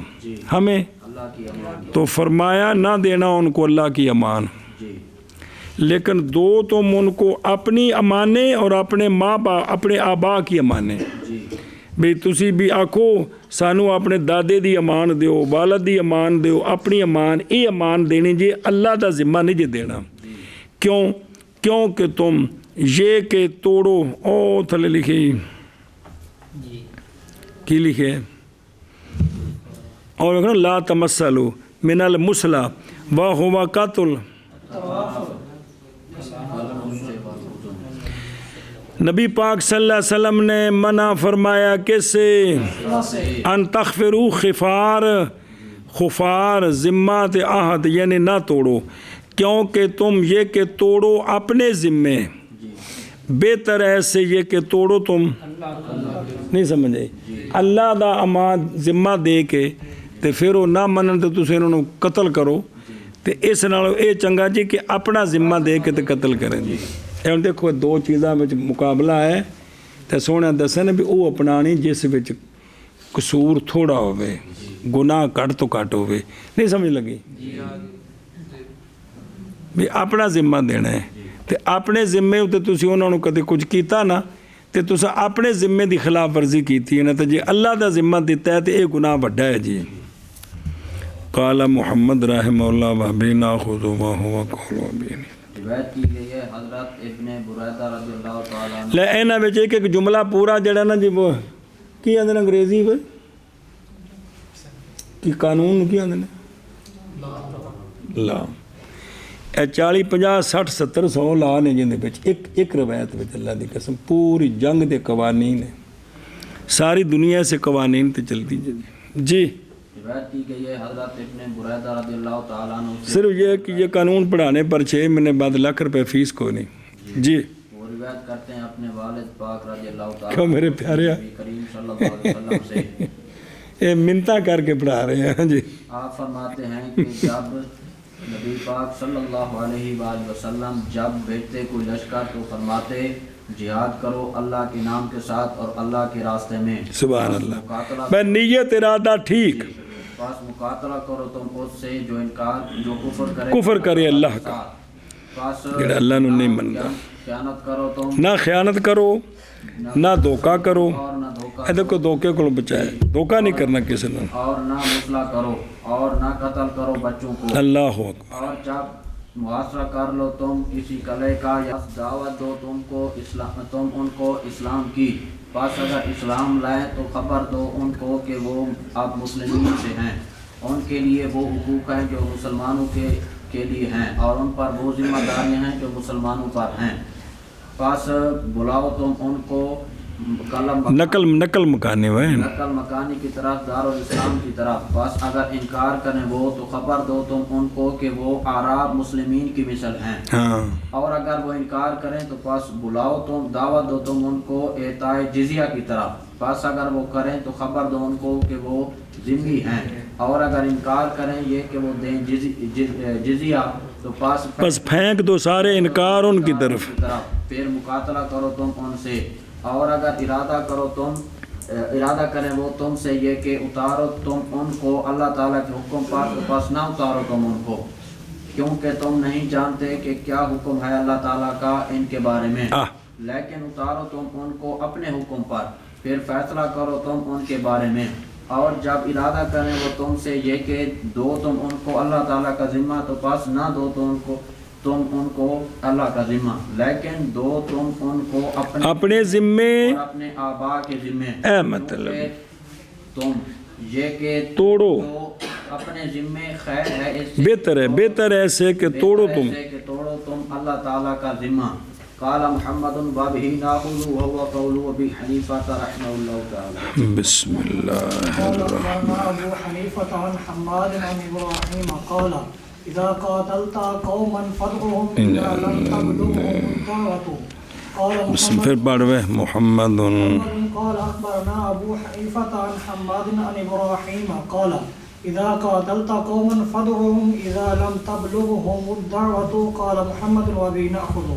ہمیں اللہ کی امان. تو فرمایا نہ دینا ان کو اللہ کی امان، جی لیکن دو تم ان کو اپنی امانیں اور اپنے ماں باپ اپنے آبا کی امانیں، جی بھی تسی بھی آکھو سانو اپنے دادے دی امان دیو، والد دی امان دیو، اپنی امان یہ امان دینی جی، اللہ دا ذمہ نہیں جی دینا. کیوں کہ تم یہ کہ توڑو، او تھلے لکھے کی لکھے اور لا تمثلوا من المثلى وهو قتل. نبی پاک صلی اللہ علیہ وسلم نے منع فرمایا کس سے؟ ان تغفروا خفار ذمات عہد، یعنی نہ توڑو، کیونکہ تم یہ کہ توڑو اپنے ذمے، بہتر ہے سے یہ کہ توڑو تم نہیں سمجھے اللہ دا امان ذمہ دے کے تے پھر وہ نہ منن تے تسی انہوں نے قتل کرو، تے اس نالوں اے چنگا جی کہ اپنا ذمہ دے کے تے قتل کریں جی. ہن دیکھو دو چیزاں وچ مقابلہ ہے تے سونے دسے نے بھی او اپنانی جس وچ قصور تھوڑا ہوئے، گناہ کٹ تو کٹ ہوئے، نہیں سمجھ لگی بھی اپنا ذمہ دینا ہے، تے اپنے ذمے تے تسی انہوں نے کدے کچھ کیتا نا تے تسا اپنے ذمے دی خلاف ورزی کیتی ہے نا، تے جی اللہ دا ذمہ دیتا ہے تے اے گناہ بڑا ہے جی. قال محمد رحمہ اللہ وَبِنَا خُذُوا وَهُوَ قَوْلُ وَبِنِ. روایت کی گئی ہے حضرت ابن بریدہ رضی اللہ تعالیٰ عنہ. لے اینا وچ ایک جملہ پورا جڑا نا جی وہ کی آندے انگریزی وچ کی قانون کی آندے لا، اے 40 50 60 70 100 لا نے جن دے وچ ایک روایت وچ اللہ دی قسم پوری جنگ دے قوانین ہیں، ساری دنیا سے قوانین تے چلتی جی. روایت کی گئی ہے حضرت ابن بریدہ رضی اللہ تعالیٰ عنہ سے. صرف یہ کہ یہ قانون پڑھانے پر 6 مہینے بعد ₹1,00,000 فیس کو نہیں جی. وہ روایت کرتے ہیں اپنے والد پاک رضی اللہ تعالیٰ کیوں میرے پیارے نبی کریم صلی اللہ علیہ وسلم سے یہ منتا کر کے پڑھا رہے ہیں جی. آپ فرماتے ہیں کہ جب نبی پاک صلی اللہ علیہ وآلہ وسلم جب بھیجتے کوئی لشکر تو فرماتے جہاد کرو اللہ کے نام کے ساتھ اور اللہ کے راستے میں، سبحان اللہ، میں نیت ارادہ ٹھیک، پاس مقاتلہ کرو تم اس سے جو انکار جو کفر کرے اللہ کا، پاس جڑا اللہ نو نہیں منتا، خیانت کرو تم، نہ خیانت کرو نہ دھوکہ کرو، اور نہ دھوکہ اے دیکھو دھوکے کو بچائے، دھوکہ نہیں کرنا کسی نے، اور نہ مسئلہ کرو اور نہ قتل کرو بچوں کو، اللہ اکبر. اور جب محاصرہ کر لو تم کسی قلعے کا یا دعوت دو تم ان کو اسلام کی، پس اگر اسلام لائے تو خبر دو ان کو کہ وہ اب مسلمین سے ہیں، ان کے لیے وہ حقوق ہیں جو مسلمانوں کے لیے ہیں، اور ان پر وہ ذمہ داریاں ہیں جو مسلمانوں پر ہیں، پس بلاؤ تم ان کو نقل مکانے ہوئے ہیں، نقل مکانی کی طرف دارالاسلام کی طرف، بس اگر انکار کریں وہ تو خبر دو تم ان کو کہ وہ اعراب مسلمین کی مثل ہیں، ہاں، اور اگر وہ انکار کریں تو پس بلاؤ تم دعوت دو تم ان کو اعطاء جزیہ کی طرف، پس اگر وہ کریں تو خبر دو ان کو کہ وہ ذمہ ہیں، اور اگر انکار کریں یہ کہ وہ دیں جزیہ تو پس پھینک دو سارے انکار ان کی طرف، پھر مقاتلہ کرو تم ان سے، اور اگر ارادہ کریں وہ تم سے یہ کہ اتارو تم ان کو اللہ تعالیٰ کے حکم پر، پس نہ اتارو تم ان کو، کیونکہ تم نہیں جانتے کہ کیا حکم ہے اللہ تعالیٰ کا ان کے بارے میں، لیکن اتارو تم ان کو اپنے حکم پر، پھر فیصلہ کرو تم ان کے بارے میں، اور جب ارادہ کریں وہ تم سے یہ کہ دو تم ان کو اللہ تعالیٰ کا ذمہ تو پس نہ دو تم ان کو اللہ کا ذمہ، لیکن دو تم ان کو اپنے ذمے اور اپنے آبا کے ذمے، مطلب تم یہ کہ توڑو، جو اپنے ذمے خیر ہے اس سے بہتر ہے ایسے کہ توڑو تم. ایسے کہ توڑو تم اللہ تعالیٰ کا ذمہ. قال محمد وبه ناخذ وهو قول ابي حنيفه رحمه الله تعالى. بسم اللہ قال أخبرنا أبو حنيفة عن حماد عن إبراهيم قال إذا قاتلت قوما فادعهم إذا لم تبلغهم الدعوة. قال بسم پھر پڑھوے محمد. قال أخبرنا أبو حنيفة عن حماد عن إبراهيم قال إذا قاتلت قوما فادعهم إذا لم تبلغهم الدعوة. قال محمد وبه نأخذ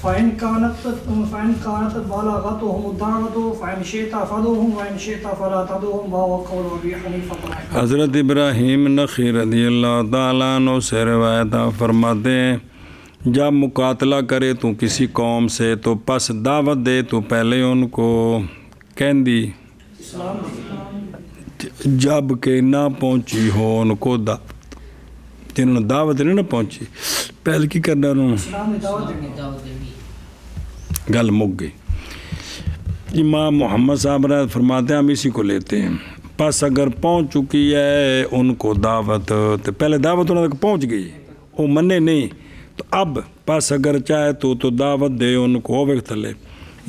فإن كانت بلغتهم الدعوة فإن شئت فادعهم وإن شئت فلا تدعهم وهو قول أبي حنيفة. حضرت ابراہیم نخعی رضی اللہ تعالیٰ عنہ سے روایت فرماتے ہیں جب مقاتلہ کرے تو کسی قوم سے تو پس دعوت دے تو پہلے ان کو کہندی جب کہ نہ پہنچی ہو ان کو جنہوں نے دعوت نہیں نہ پہنچی پہلے کی کرنا انہوں گل مک گئی. امام محمد صاحب رحمۃ فرماتے ہیں ہم اسی کو لیتے ہیں. پس اگر پہنچ چکی ہے ان کو دعوت تو پہلے دعوت انہوں تک پہنچ گئی وہ منے نہیں تو اب پس اگر چاہے تو دعوت دے ان کو وقت لے،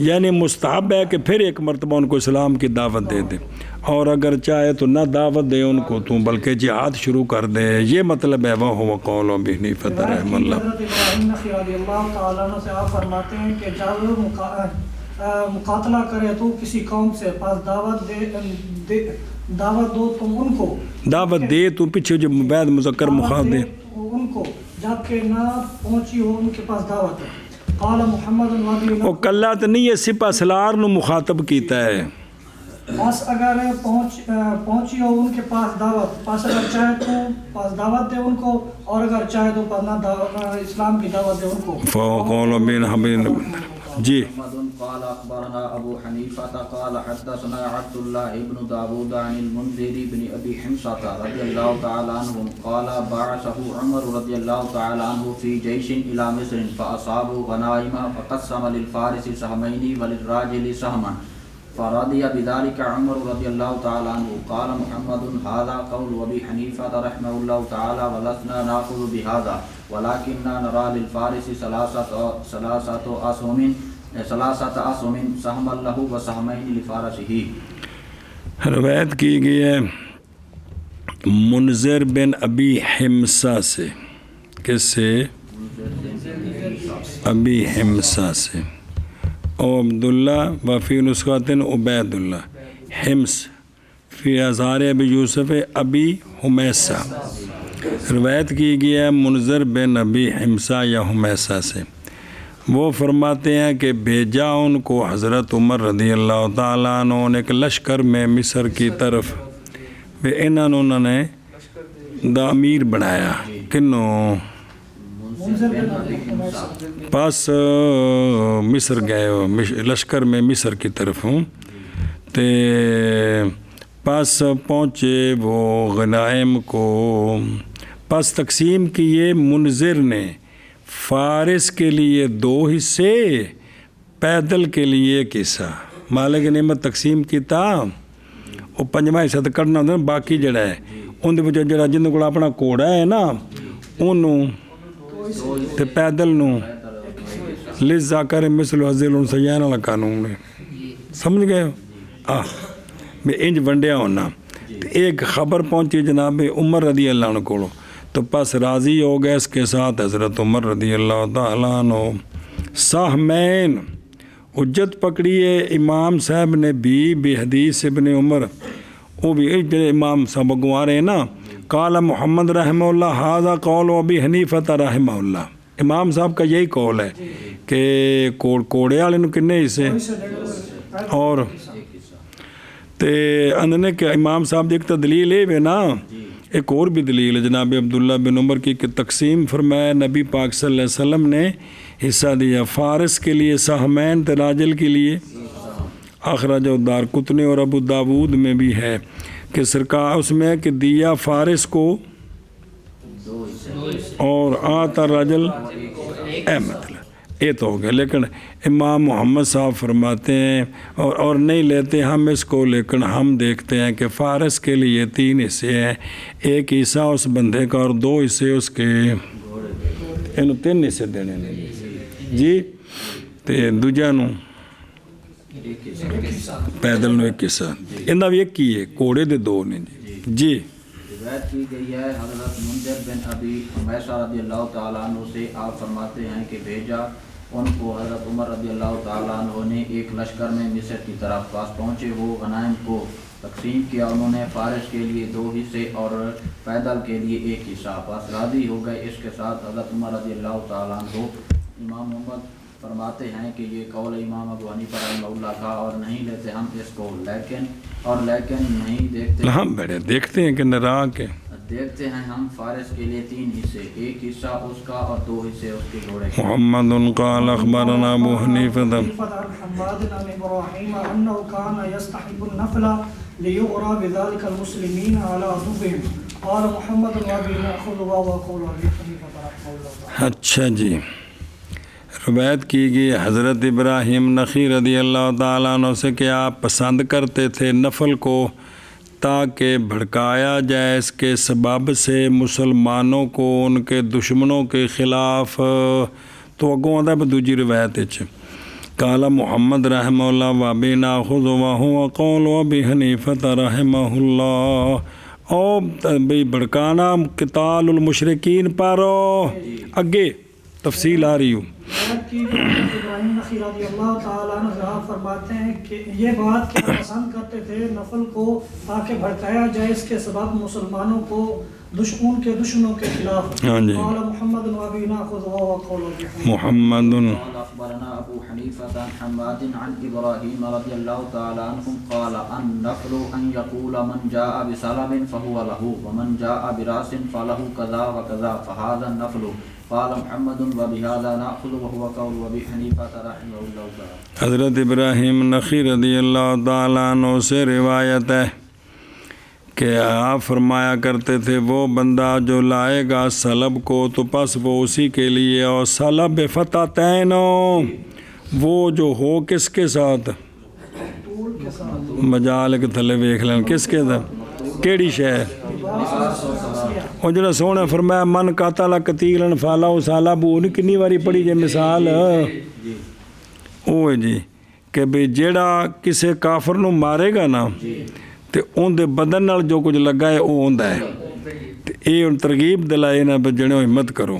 یعنی مستحب ہے کہ پھر ایک مرتبہ ان کو اسلام کی دعوت دے دے، اور اگر چاہے تو نہ دعوت دے ان کو تو بلکہ جہاد شروع کر دے. یہ مطلب ہے وہ قول ابی حنیفہ رحمہ اللہ. حضرت ابراہیم نخعی رضی اللہ تعالیٰ عنہ سے آپ فرماتے ہیں کہ جب مقاتلہ کرے تو کسی قوم سے پاس دعوت دو تم ان کو، دعوت دے تو پیچھے جو مبید مذکر مخاطب دے ان کو جبکہ نہ پہنچی ہو ان کے پاس دعوت. قال محمد وہ کلہ تو نہیں ہے سپہ سلار نو مخاطب کیتا ہے. پس اگر پہنچی ہو ان کے پاس دعوت، پس اگر چاہے تو پاس دعوت دے ان کو، اور اگر چاہے تو پس نہ اسلام کی دعوت دے ان کو. فقول بن حبیب جی. محمد قال اخبرنا ابو حنیفہ قال حدثنا عبد الله بن داود عن المنذر بن ابي حمصة رضي الله تعالى عنهم قال بعثه عمر رضي الله تعالى عنه في جيش الى مصر فاصابوا غنائم فقسم للفارس سهمين وللراجل سهما فرضي بذلك عمر رضي الله تعالى عنه. قال محمد هذا قول ابي حنيفة رحمه الله تعالى ولسنا ناخذ بهذا ولكننا نرى للفارس ثلاثة أسهم سهما له وسهمين لفارسه. روایت کی گئی ہے منذر بن ابی حمصہ سے. کس سے؟ ابی حمصہ سے. او عبداللہ وفی نسخۃ عبید اللہ حمص فی اظہار ابی یوسف ابی حمیصہ. روایت کی گئی ہے منذر بن ابی حمصہ یا حمیصہ سے. وہ فرماتے ہیں کہ بھیجا ان کو حضرت عمر رضی اللہ تعالیٰ عنہ نے ایک لشکر میں مصر کی طرف، انہوں نے دا امیر بنایا. کنوں پاس مصر گئے لشکر میں مصر کی طرف ہوں تے پاس پہنچے وہ غنائم کو پاس تقسیم کیے. منذر نے فارس کے لیے 2 حصے، پیدل کے لیے 1 حصہ. مالک نعمت تقسیم کیتا وہ 5واں حصہ تو کٹنا ہوتا. باقی جڑا ہے اندر وچ جڑا جن کو اپنا کوڑا ہے نا انہوں تے پیدل نو لزا کر مثل حضر السیان والا قانون ہے. سمجھ گئے ہو میں انج ونڈیا ہونا. ایک خبر پہنچی جناب عمر رضی اللہ عنہ کو تو پس راضی ہو گئے اس کے ساتھ حضرت عمر رضی اللہ تعالیٰ عنہ. سہمین حجت پکڑی ہے امام صاحب نے بھی حدیث ابن عمر وہ بھی امام صاحب گوارے ہیں نا. قال محمد رحمہ اللہ ھذا قول ابی حنیفہ رحمہ اللہ. امام صاحب کا یہی قول ہے کہ کوڑے والے نو کنے حصے اور تے اندنے کہ امام صاحب ایک تو دلیل ہے نا. ایک اور بھی دلیل ہے جناب عبداللہ بن عمر کی کہ تقسیم فرمایا نبی پاک صلی اللہ علیہ وسلم نے حصہ دیا. فارس کے لیے سہمین تے راجل کے لیے. اخرج دارقطنی اور ابو داود میں بھی ہے کہ سرکار اس میں کہ دیا فارس کو اور آتا راجل مطلب یہ تو ہو گیا، لیکن امام محمد صاحب فرماتے ہیں اور نہیں لیتے ہم اس کو، لیکن ہم دیکھتے ہیں کہ فارس کے لیے 3 حصے ہیں، ایک حصہ اس بندے کا اور 2 حصے اس کے، انہوں 3 حصے دینے نے جی، تو دوجہ نو پیدل نو 1 حصہ، انہاں بھی 1 ہی ہے، گھوڑے دے 2 نے جی۔ روایت کی گئی ہے حضرت منذر بن ابی حمیصہ رضی اللہ تعالیٰ عنہ سے، آپ فرماتے ہیں کہ بھیجا ان کو حضرت عمر رضی اللہ تعالیٰ عنہ نے ایک لشکر میں مصر کی طرف، پاس پہنچے وہ غنائم کو تقسیم کیا، انہوں نے فارس کے لیے 2 حصے اور پیدل کے لیے 1 حصہ، پاس راضی ہو گئے اس کے ساتھ حضرت عمر رضی اللہ تعالیٰ عنہ۔ امام محمد فرماتے ہیں کہ یہ قول امام ابو حنیفہ رحمہ اللہ کا، اور نہیں لیتے ہم اس کو، لیکن نہیں دیکھتے ہم بڑے دیکھتے ہیں کہ نراہ کے دیکھتے ہیں ہم فارس کے لیے 3 حصے، 1 حصہ اس کا اور 2 حصے اس کے گھوڑے کے۔ محمد قال اخبرنا ابو حنیفہ عن حماد عن ابراہیم انه كان يستحب النفل ليغرى بذلك المسلمين على عدوهم قال محمد وابي ناخذ وقول ابي حنیفہ رحمہ اللہ۔ اچھا جی، روایت کی گئی حضرت ابراہیم نخعی رضی اللہ تعالیٰ عنہ سے کہ آپ پسند کرتے تھے نفل کو تاکہ بھڑکایا جائے اس کے سبب سے مسلمانوں کو ان کے دشمنوں کے خلاف۔ تو اگوں آدھا دوجی روایت قال محمد رحمہ اللہ وابی ناخذ وهو قول ابی حنیفہ رحمہ اللہ۔ او بھئی بھڑکانا قتال المشرکین پر اگے تفصیل آ رہی ہوں۔ ابراہیم نخعی رضی اللہ تعالیٰ عنہ فرماتے ہیں کہ یہ بات کہ پسند کرتے تھے نفل کو تاکہ بھڑکایا جائے اس کے سبب مسلمانوں کو ان کے دشمنوں کے خلاف۔ قال محمد وابی ناخذ وهو قول ابی حنیفہ۔ محمد قال اخبرنا ابو حنیفہ عن حماد عن ابراہیم رضی اللہ تعالی عنہ قال النفل ان يقول من جاء بسلم فهو له ومن جاء براس فله كذا وكذا فهذا النفل۔ قال محمد وبهذا ناخذ وهو قول ابی حنیفہ رحمہ اللہ تعالی۔ حضرت ابراہیم نخعی رضی اللہ تعالیٰ عنہ سے روایت ہے کہ آپ فرمایا کرتے تھے وہ بندہ جو لائے گا سلب کو تو پس وہ اسی کے لیے، اور سلب فتاتین وہ جو ہو کس کے ساتھ، مجال کے تھلے ویکھ لیں کس کے ساتھ، کیڑی شے اور جڑا سونے فرمایا من قاتل قتیلا فالہ سالبو، نے کنی واری پڑھی جے مثال اوہ جی کہ بھئی جیڑا کسے کافر نو مارے گا نا تے اون دے بدن نال جو کچھ لگا ہے وہ ہوندا ہے، تے اے ان ترغیب دلائے نا بجنے ہمت کرو۔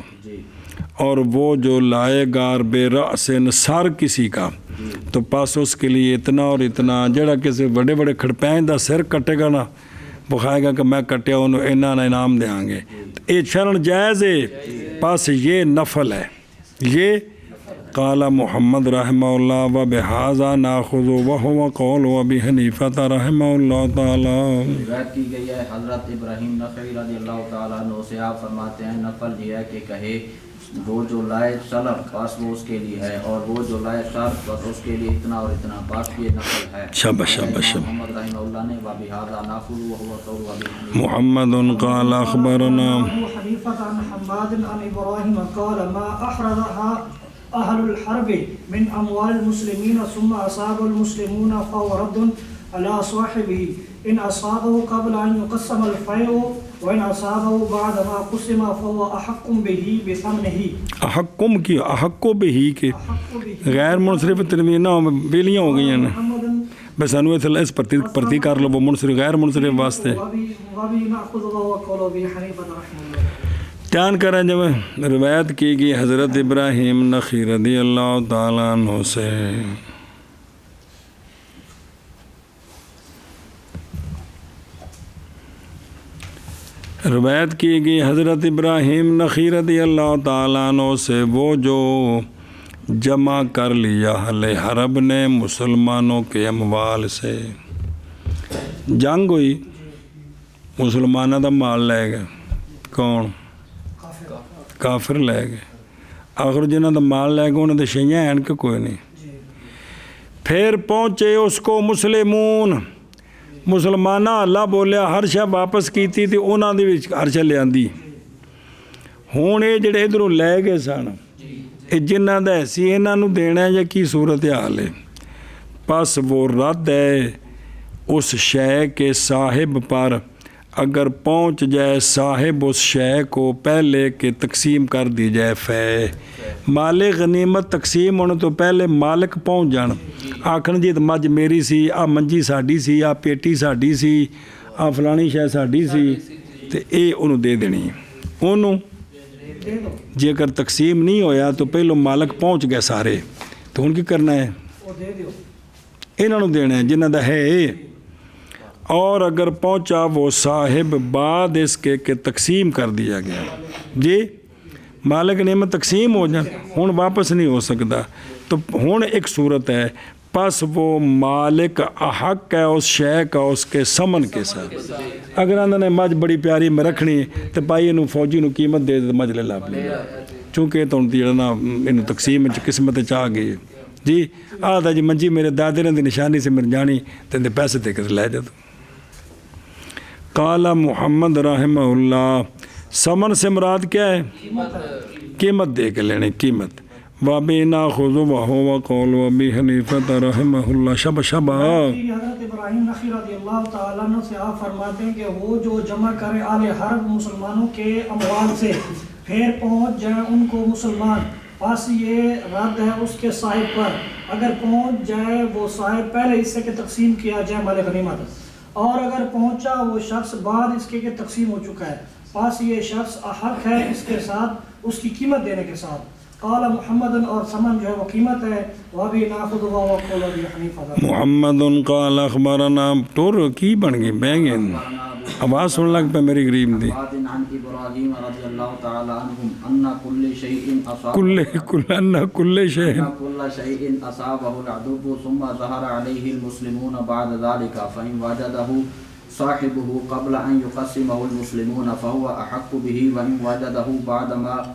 اور وہ جو لائے گا بے رأس سر کسی کا تو پاس اس کے لیے اتنا اور اتنا، جڑا کسی بڑے بڑے کھڑپین دا سر کٹے گا نا بخائے گا کہ میں کٹیا انہوں اینا نا انعام دیاں گے، اے شرن جائز ہے، پاس یہ نفل ہے۔ یہ قال محمد رحمہ اللہ وبہذا ناخذ وهو قول ابی حنیفہ رحمہ اللہ تعالی۔ روایت کی گئی ہے حضرت ابراہیم نخعی رضی اللہ تعالیٰ عنہ سے، آپ فرماتے ہیں نفل یہ ہے کہ کہے وہ جو لائے سلب پاس وہ اس کے لیے ہے، اور وہ جو لائے سر پاس اس کے لیے اتنا اور اتنا، پاس یہ نفل ہے۔ شاباش شاباش۔ محمد رحمہ اللہ نے وبہذا ناخذ وهو قول ابی حنیفہ۔ محمد قال اخبرنا ابو حنیفہ عن حماد عن ابراہیم قال ما احرزها اہل الحرب من اموال المسلمین ثم اصاب المسلمون فهو رد على صاحبه ان اصابه قبل ان يقسم الفيء وان اصابه بعد ما قسم فهو احق به بثمنه۔ احکم کی احکو بہی کے غیر منصرف تنوین ویلیاں ہو گئی ہیں بس انو اس پرتی کر لو وہ منصرف غیر منصرف واسطے وابی ناخذ وهو قول ابی حنیفہ رحمہ اللہ۔ دھیان کریں جب روایت کی گئی حضرت ابراہیم نخعی رضی اللہ تعالیٰ عنہ سے، روایت کی گئی حضرت ابراہیم نخعی رضی اللہ تعالیٰ عنہ سے وہ جو جمع کر لیا اہل حرب نے مسلمانوں کے اموال سے، جنگ ہوئی مسلمانوں دا مال لے گئے، کون کافر لے گئے، آخر جنہوں دا مال لے گئے انہوں نے شیئیں ہیں کہ کوئی نہیں۔ پھر پہنچے اس کو مسلمانہ اللہ بولیا ہر شے واپس کیتی تھی انہوں نے ہر شے لے آندی، ہون یہ جڑے ادھروں لے گئے سن ਇਹ ਜਿਨ੍ਹਾਂ ਦਾ ਸੀ ਇਹਨਾਂ ਨੂੰ ਦੇਣਾ ਜਾਂ ਕੀ ਸੂਰਤ ਹਾਲ ਹੈ بس وہ رد ہے اس شے کے صاحب پر اگر پہنچ جائے صاحب اس شے کو پہلے کہ تقسیم کر دی جائے فے مال غنیمت تقسیم ہونے تو پہلے مالک پہنچ جان آکھن جی مجھ میری سی آ منجی ساڈی سی آ پیٹی ساڈی سی آ فلانی شے ساڈی سی تے اے انہوں دے دینی انہوں جے اگر تقسیم نہیں ہویا تو پہلو مالک پہنچ گئے سارے تو ان کی کرنا ہے انہوں نے دینا ہے جنہ دا ہے اور اگر پہنچا وہ صاحب بعد اس کے کہ تقسیم کر دیا گیا جی مالک نعمت تقسیم ہو جائے ہون واپس نہیں ہو سکتا تو ہون ایک صورت ہے پس وہ مالک حق ہے اس شے کا اس کے سمن کے ساتھ اگر انہوں نے مجھ بڑی پیاری میں رکھنی تو پائی انہوں فوجی نو قیمت دے مجھ لے لا پلی چونکہ تو انہوں تقسیم قسمت چاہ گئی جی آدھا جی منجی میرے دادے نے دی نشانی سے میرے جانی تو اندے پیسے دے کر لے جاتا قال محمد رحمہ اللہ سمن سے مراد کیا ہے قیمت دے کے لینے قیمت وابی ناخذ وہو قول وابی حنیفت رحمہ اللہ شب حضرت ابراہیم نخعی رضی اللہ تعالیٰ عنہ سے آپ فرماتے ہیں کہ وہ جو جمع کرے آل حرب مسلمانوں کے اموال سے پھر پہنچ جائیں ان کو مسلمان پس یہ رد ہے اس کے صاحب پر اگر پہنچ جائے وہ صاحب پہلے حصے کے تقسیم کیا جائے مال غنیمت اور اگر پہنچا وہ شخص بعد اس کے تقسیم ہو چکا ہے پس یہ شخص احق ہے اس کے ساتھ اس کی قیمت دینے کے ساتھ قال محمد اور سمن جو ہے وہ قیمت ہے وابی ناخذ وقول ابی حنیفہ محمد قال اخبرنا ٹور کی بن گئی بینگن آواز سن لگ پہ میری غریب دی عن ابراہیم رضی اللہ تعالی عنہم ان کل شیء اصابہ العدو ثم ظہر علیہ المسلمون بعد ذلك فإن وجده صاحبه قبل ان يقسمه المسلمون فهو احق به وإن وجده بعدما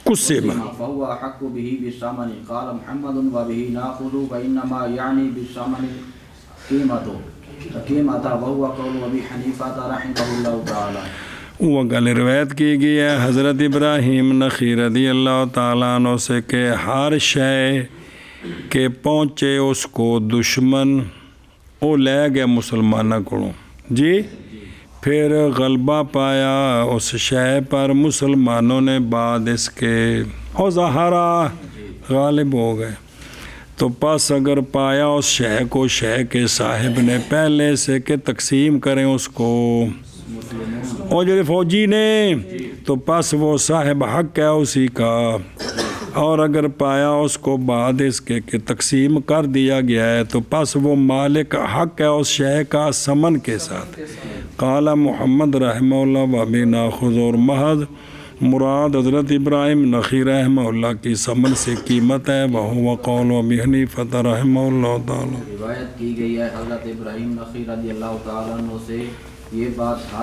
قسم فهو احق به بالثمن قال محمد وبه ناخذ وانما يعني بالثمن قیمتا وهو قول ابی حنیفہ رحمہ اللہ تعالی وہ گل روایت کی گئی ہے حضرت ابراہیم نخعی رضی اللہ تعالیٰ عنہ سے کہ ہر شے کے پہنچے اس کو دشمن وہ لے گئے مسلمانوں کو جی پھر غلبہ پایا اس شے پر مسلمانوں نے بعد اس کے اور ظاہرہ غالب ہو گئے تو پس اگر پایا اس شے کو شے کے صاحب نے پہلے سے کہ تقسیم کریں اس کو اور جو فوجی نے تو پس وہ صاحب حق ہے اسی کا اور اگر پایا اس کو بعد اس کے کہ تقسیم کر دیا گیا ہے تو پس وہ مالک حق ہے اس شے کا سمن کے ساتھ قال محمد رحمہ اللہ وابی ناخذ اور محض مراد حضرت ابراہیم نخعی رحمہ اللہ کی سمن سے قیمت ہے وہو قول ابی حنیفہ رحمہ اللہ تعالی روایت کی گئی ہے حضرت ابراہیم نخعی رضی اللہ تعالیٰ عنہ سے یہ بات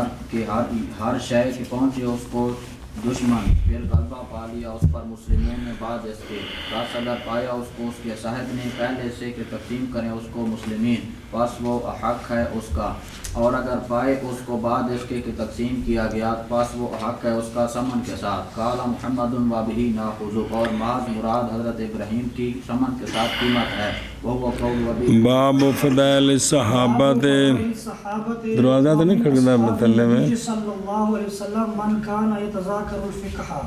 ہر شے کے پہنچے اس کو دشمن پھر غلبہ پا لیا اس پر مسلموں نے بعد اس کے پس اگر پایا اس کو اس کے صاحب نے پہلے سے کہ تقسیم کریں اس کو مسلمین پس وہ حق ہے اس کا اور اگر پائے اس کو بعد اس کے کہ تقسیم کیا گیا پس وہ حق ہے اس کا سمن کے ساتھ قال محمد وبہ ناخذ اور محض مراد حضرت ابراہیم کی سمن کے ساتھ قیمت ہے وہ قول ابی باب فضائل صحابہ دروازہ تو نہیں کھڑکتا مطلع میں صلی اللہ علیہ وسلم من کان یتذاکر الفقہ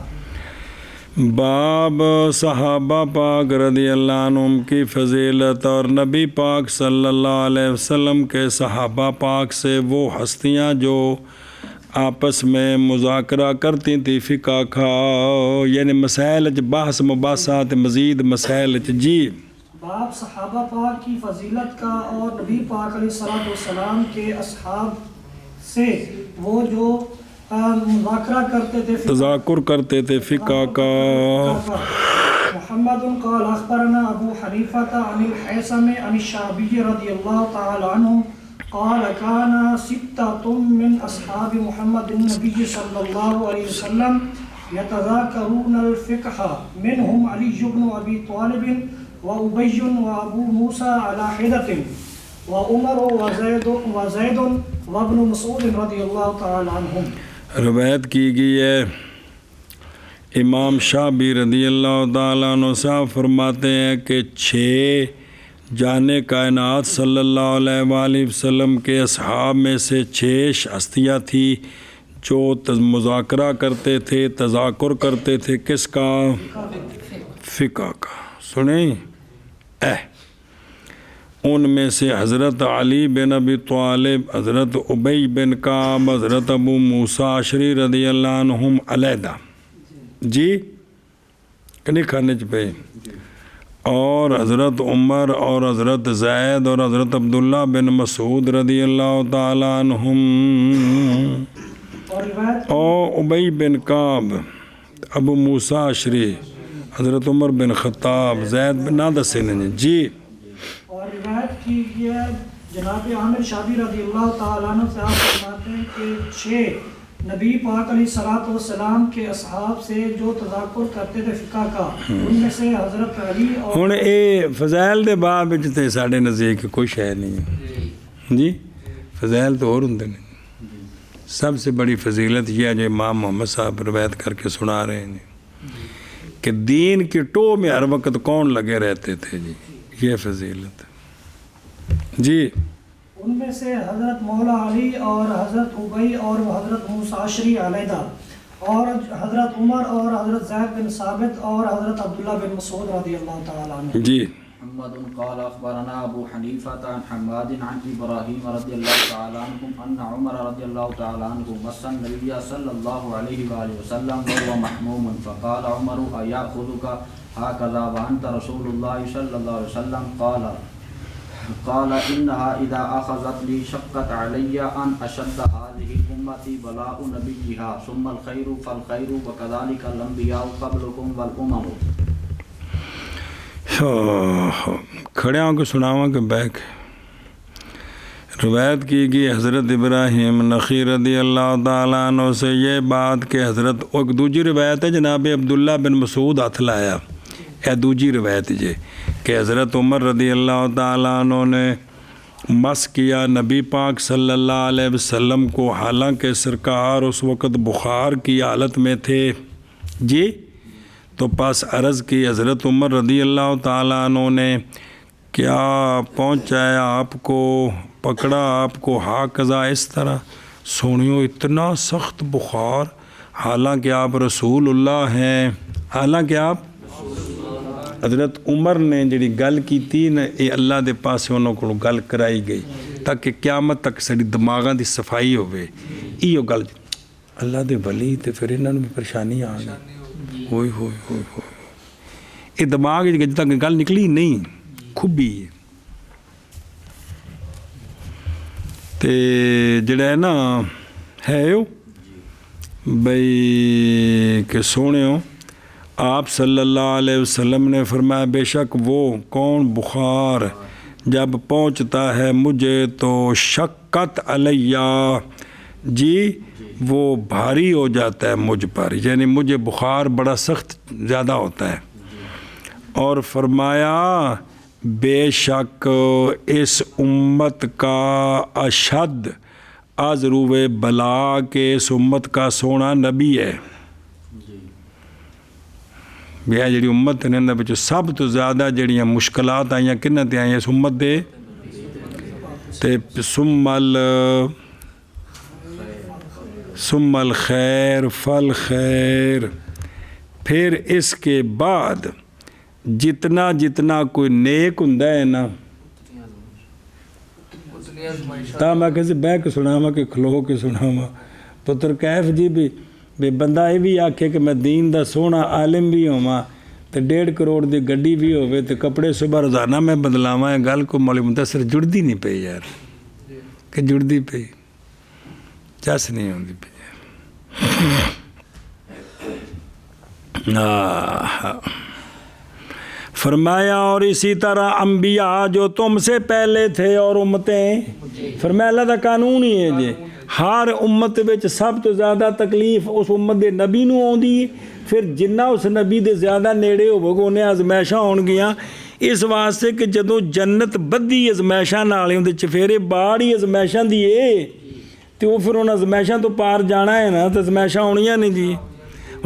باب صحابہ پاک رضی اللہ عنہم کی فضیلت اور نبی پاک صلی اللہ علیہ وسلم کے صحابہ پاک سے وہ ہستیاں جو آپس میں مذاکرہ کرتی تھی فقہ کا یعنی مسائل بحث مباحثات مزید مسائل جی باب صحابہ پاک کی فضیلت کا اور نبی پاک علیہ السلام کے اصحاب سے وہ جو مذاکرہ کرتے تھے تذاکر کرتے تھے فقہ کا محمد قال اخبرنا ابو حنیفہ عن الحیثم عن الشعبی رضی اللہ تعالی عنہ قال كان ستة من اصحاب محمد النبی صلی اللہ علیہ وسلم يتذاكرون الفقه منهم علي بن ابي طالب وابي وابو موسى على حدة وعمر وزيد وابن مسعود رضی اللہ تعالی عنہم روایت کی گئی ہے امام شعبی رضی اللہ تعالیٰ عنہ صاحب فرماتے ہیں کہ 6 جانے کائنات صلی اللہ علیہ وآلہ وسلم کے اصحاب میں سے 6 ہستیاں تھیں جو مذاکرہ کرتے تھے، تذاکر کرتے تھے، کس کا؟ فقہ کا۔ سنیں ان میں سے حضرت علی بن ابی طالب، حضرت ابی بن کعب، حضرت ابو موسیٰ اشعری رضی اللہ عنہم علیحدہ جی کنی کھانے پہ، اور حضرت عمر اور حضرت زید اور حضرت عبداللہ بن مسعود رضی اللہ تعالیٰ عنہم، اور ابی بن کعب، ابو موسیٰ اشعری، حضرت عمر بن خطاب، زید بن نادس جی۔ اور روایت کی ہے جناب عامر شعبی رضی اللہ تعالیٰ عنہ سے، آپ فرماتے ہیں کہ 6 نبی پاک علیہ الصلوۃ والسلام کے اصحاب سے جو تذاکر کرتے تھے فقہ کا، ان میں سے حضرت علی اور ہن اے فضائل دے باب وچ تے ساڈے نزدیک کوئی شے نہیں جی، فضائل تو اور ہوندے نے۔ سب سے بڑی فضیلت یہ ہے جو امام محمد صاحب روایت کر کے سنا رہے ہیں کہ دین کی ٹو میں ہر وقت کون لگے رہتے تھے جی، یہ فضیلت جی۔ ان میں سے حضرت مولا علی اور حضرت ابی اور حضرت موسیٰ اشعری علیحدہ، اور حضرت عمر اور حضرت زید بن ثابت اور حضرت عبداللہ بن مسعود رضی اللہ تعالیٰ عنہ جی۔ محمد قال اخبرنا ابو حنیفہ عن حماد عن ابراہیم رضی اللہ تعالی عنہ ان عمر رضی اللہ تعالی عنہ مس النبی صلی اللہ علیہ وآلہ وسلم وهو محموم فقال عمر ایاخذک هكذا وانت رسول اللہ صلی اللہ علیہ وسلم قال انها اذا اخذت لي شقت علي ان اشد هذه امتي بلاء نبيها ثم الخير فالخير وكذلك الانبياء قبلكم والامم۔ کھڑے ہوں کے سناواں کہ بیک روایت کی گئی حضرت ابراہیم نخعی رضی اللہ تعالیٰ عنہ سے یہ بات کہ حضرت، ایک دوسری روایت ہے جناب عبداللہ بن مسعود ہاتھ لایا، یہ دوسری روایت جی کہ حضرت عمر رضی اللہ تعالیٰ عنہ نے مس کیا نبی پاک صلی اللہ علیہ وسلم کو، حالانکہ سرکار اس وقت بخار کی حالت میں تھے جی، تو پاس عرض کی حضرت عمر رضی اللہ تعالیٰ عنہ نے کیا پہنچایا آپ کو، پکڑا آپ کو، ہاکذا اس طرح، سونیو اتنا سخت بخار، حالانکہ آپ رسول اللہ ہیں، حالانکہ آپ حضرت عمر نے جڑی گل کی تھی نا یہ اللہ دے پاس انہوں کو گل کرائی گئی تاکہ قیامت تک ساری دماغاں دی صفائی ہوئے، یہ گل اللہ دے ولی تے پھر انہوں نے بھی پریشانی آ گئی، ہوئے ہوئے ہوئے ہوئے، یہ دماغ جب تک گل نکلی نہیں کھبی تے جڑا ہے نا ہے بھئی کہ سونے ہو آپ صلی اللہ علیہ وسلم نے فرمایا بے شک وہ کون بخار جب پہنچتا ہے مجھے تو شقت علیہ جی وہ بھاری ہو جاتا ہے مجھ پر، یعنی مجھے بخار بڑا سخت زیادہ ہوتا ہے، اور فرمایا بے شک اس امت کا اشد از روئے بلا کے اس امت کا سونا نبی ہے، یہ جڑی امت نے اندر بچوں سب تو زیادہ جڑیاں مشکلات آئیاں کنہ تے آئیاں اس امت دے تے ثم الخیر فالخیر، پھر اس کے بعد جتنا جتنا کوئی نیک ہندہ ہے نا تا میں کسی بے کے سناما کہ کھلو کے سناما پتر کیف جی بھی بندہ یہ بھی آکھے کہ میں دین دا سونا عالم بھی ہوا تو 1.5 کروڑ دی گڈی بھی ہوئے تو کپڑے صبح روزانہ میں بدلاواں ہے، گل کو مولی مدثر جڑدی نہیں پئی یار، کہ جڑدی پئی چس نہیں ہوندی پئی یار۔ فرمایا اور اسی طرح انبیاء جو تم سے پہلے تھے اور امتیں، فرمایا اللہ دا قانون ہی ہے جی، ہر امت وچ سب تو زیادہ تکلیف اس امت دے نبی نو آوندی، پھر جنہ اس نبی دے زیادہ نیڑے ہوگا انہیں ازمائشاں ہون گیاں، اس واسطے کہ جدوں جنت بدھی ازمائشاں نال ہوندے چفیرے باڑ ہی ازمائشاں دی ہے تے وہ پھر ان ازمائشاں تو پار جانا ہے نا، تو ازمائشاں ہونیاں نہیں جی،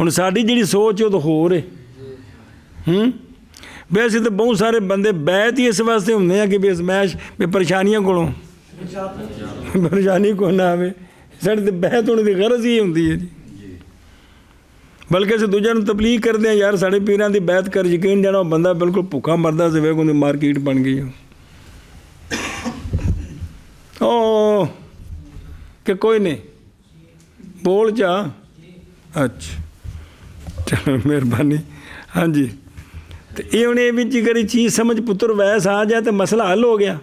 ਹੁਣ ਸਾਡੀ ਜਿਹੜੀ ਸੋਚ ਉਹ ਤਾਂ ਹੋਰ ਹੈ। ਵੈਸੇ ਤਾਂ ਬਹੁਤ ਸਾਰੇ ਬੰਦੇ ਬੈਤ ਹੀ ਇਸ ਵਾਸਤੇ ਹੁੰਦੇ ਆ ਕਿ ਵੀ ਅਜ਼ਮਾਇਸ਼ ਵੀ ਪਰੇਸ਼ਾਨੀਆਂ ਕੋਲੋਂ ਪਰੇਸ਼ਾਨੀ ਕੋ ਨਾ ਆਵੇ। ਸਾਡੇ ਤੇ ਬੈਤ ਹੋਣ ਦੀ ਗਰਜ਼ ਹੀ ਹੁੰਦੀ ਹੈ ਜੀ। ਬਲਕਿ ਅਸੀਂ ਦੂਜਿਆਂ ਨੂੰ ਤਬਲੀਗ ਕਰਦੇ ਹਾਂ, ਯਾਰ ਸਾਡੇ ਪੀਰਾਂ ਦੀ ਬੈਤ ਕਰ, ਯਕੀਨ ਜਾਣਾ ਉਹ ਬੰਦਾ ਬਿਲਕੁਲ ਭੁੱਖਾ ਮਰਦਾ ਸੀ, ਵੇਖ ਉਹਦੀ ਮਾਰਕੀਟ ਬਣ ਗਈ ਉਹ ਕਿ ਕੋਈ ਨਹੀਂ ਬੋਲ ਜਾ। ਅੱਛਾ ਚਲੋ ਮਿਹਰਬਾਨੀ। ਹਾਂਜੀ ਤੇ ਇਹ ਹੁਣ ਇਹ ਵਿੱਚ ਕਰੀ ਚੀਜ਼ ਸਮਝ ਪੁੱਤਰ ਵੈਸ ਆ ਜਾਏ ਤਾਂ ਮਸਲਾ ਹੱਲ ਹੋ ਗਿਆ।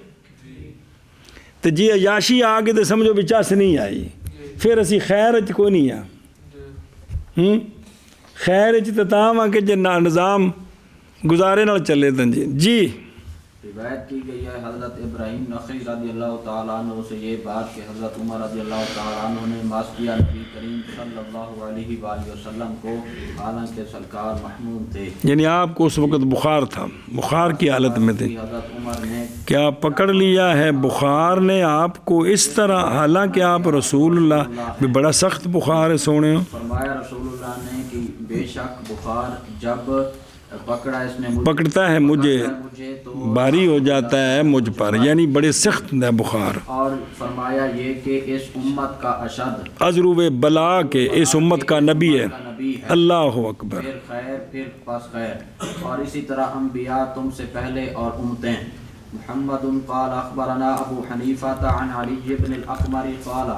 ਤੇ ਜੀ ਅਯਾਸ਼ੀ ਆ ਗਈ ਤਾਂ ਸਮਝੋ ਵੀ ਚੱਸ ਨਹੀਂ ਆਈ, ਫਿਰ ਅਸੀਂ ਖੈਰ 'ਚ ਕੋਈ ਨਹੀਂ ਆ। خیر اجتتام کہ جنا نظام گزارے نال چلے تن جی روایت کی گئی ہے حضرت ابراہیم نخعی رضی اللہ تعالیٰ عنہ سے یہ بات کہ حضرت عمر رضی اللہ تعالیٰ عنہ نے ماس کیا نبی کریم صلی اللہ علیہ وآلہ وسلم کو، حالانکہ سرکار محموم تھے، یعنی آپ کو اس وقت بخار تھا، بخار کی حالت میں تھے، حضرت عمر نے کیا پکڑ لیا ہے بخار نے آپ کو اس طرح، حالانکہ آپ رسول اللہ بھی بڑا سخت بخار ہے سونے ہو؟ فرمایا رسول اللہ نے کہ بے شک بخار جب پکڑا اس نے پکڑتا ہے مجھے تو باری ہو جاتا ہے مجھ پر، یعنی بڑے سخت ہے بخار۔ اور فرمایا یہ کہ اس امت کا اشد عذروب بلا کے اس امت کا نبی ہے، نبی ہے، اللہ اکبر۔ پھر خیر پھر پس خیر، اور اسی طرح انبیاء تم سے پہلے اور امتیں۔ محمد قال اخبرنا ابو حنیفہ عن علی بن الاقمر قال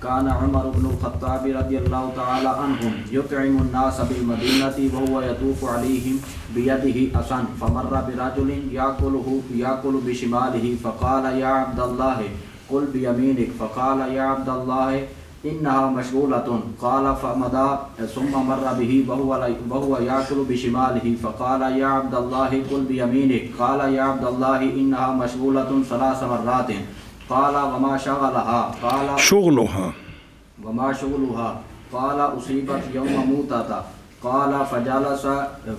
كان عمر بن الخطاب رضی اللہ تعالی عنہ يطعم الناس بالمدینہ وهو يطوف عليهم بيده عصا فمر برجل يأكل بشماله فقال يا عبد الله قل بيمينك فقال يا عبد الله إنها مشغولة قال فمضى ثم مر به وهو يأكل بشماله فقال يا عبد الله قل بيمينك قال يا عبد الله إنها مشغولة 3 مرات قال وما شغلها قال شغلها وما شغلها قال أصيبت يوم موتة قال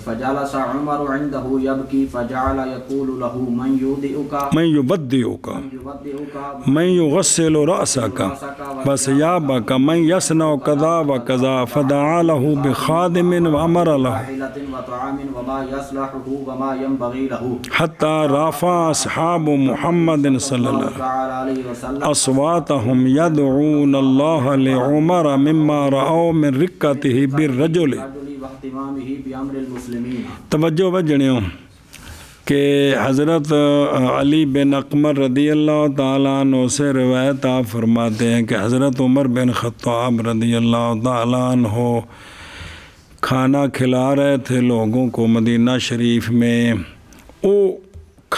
فجلس عمر عنده يبكي فجعل يقول له من يودئك من يبدئك من يغسل رأسك وثيابك من يصنع كذا وكذا فدعا له بخادم وأمر له وطعام وما يصلحه وما ينبغي له حتى رفع أصحاب محمد صلى الله عليه وسلم أصواتهم يدعون الله لعمر مما رأوا من ركته بالرجل۔ واهتمامه بأمر المسلمين۔ توجہ بجنیوں کہ حضرت علی بن اقمر رضی اللہ تعالیٰ عنہ سے روایت آپ فرماتے ہیں کہ حضرت عمر بن خطاب رضی اللہ تعالیٰ عنہ کھانا کھلا رہے تھے لوگوں کو مدینہ شریف میں۔ وہ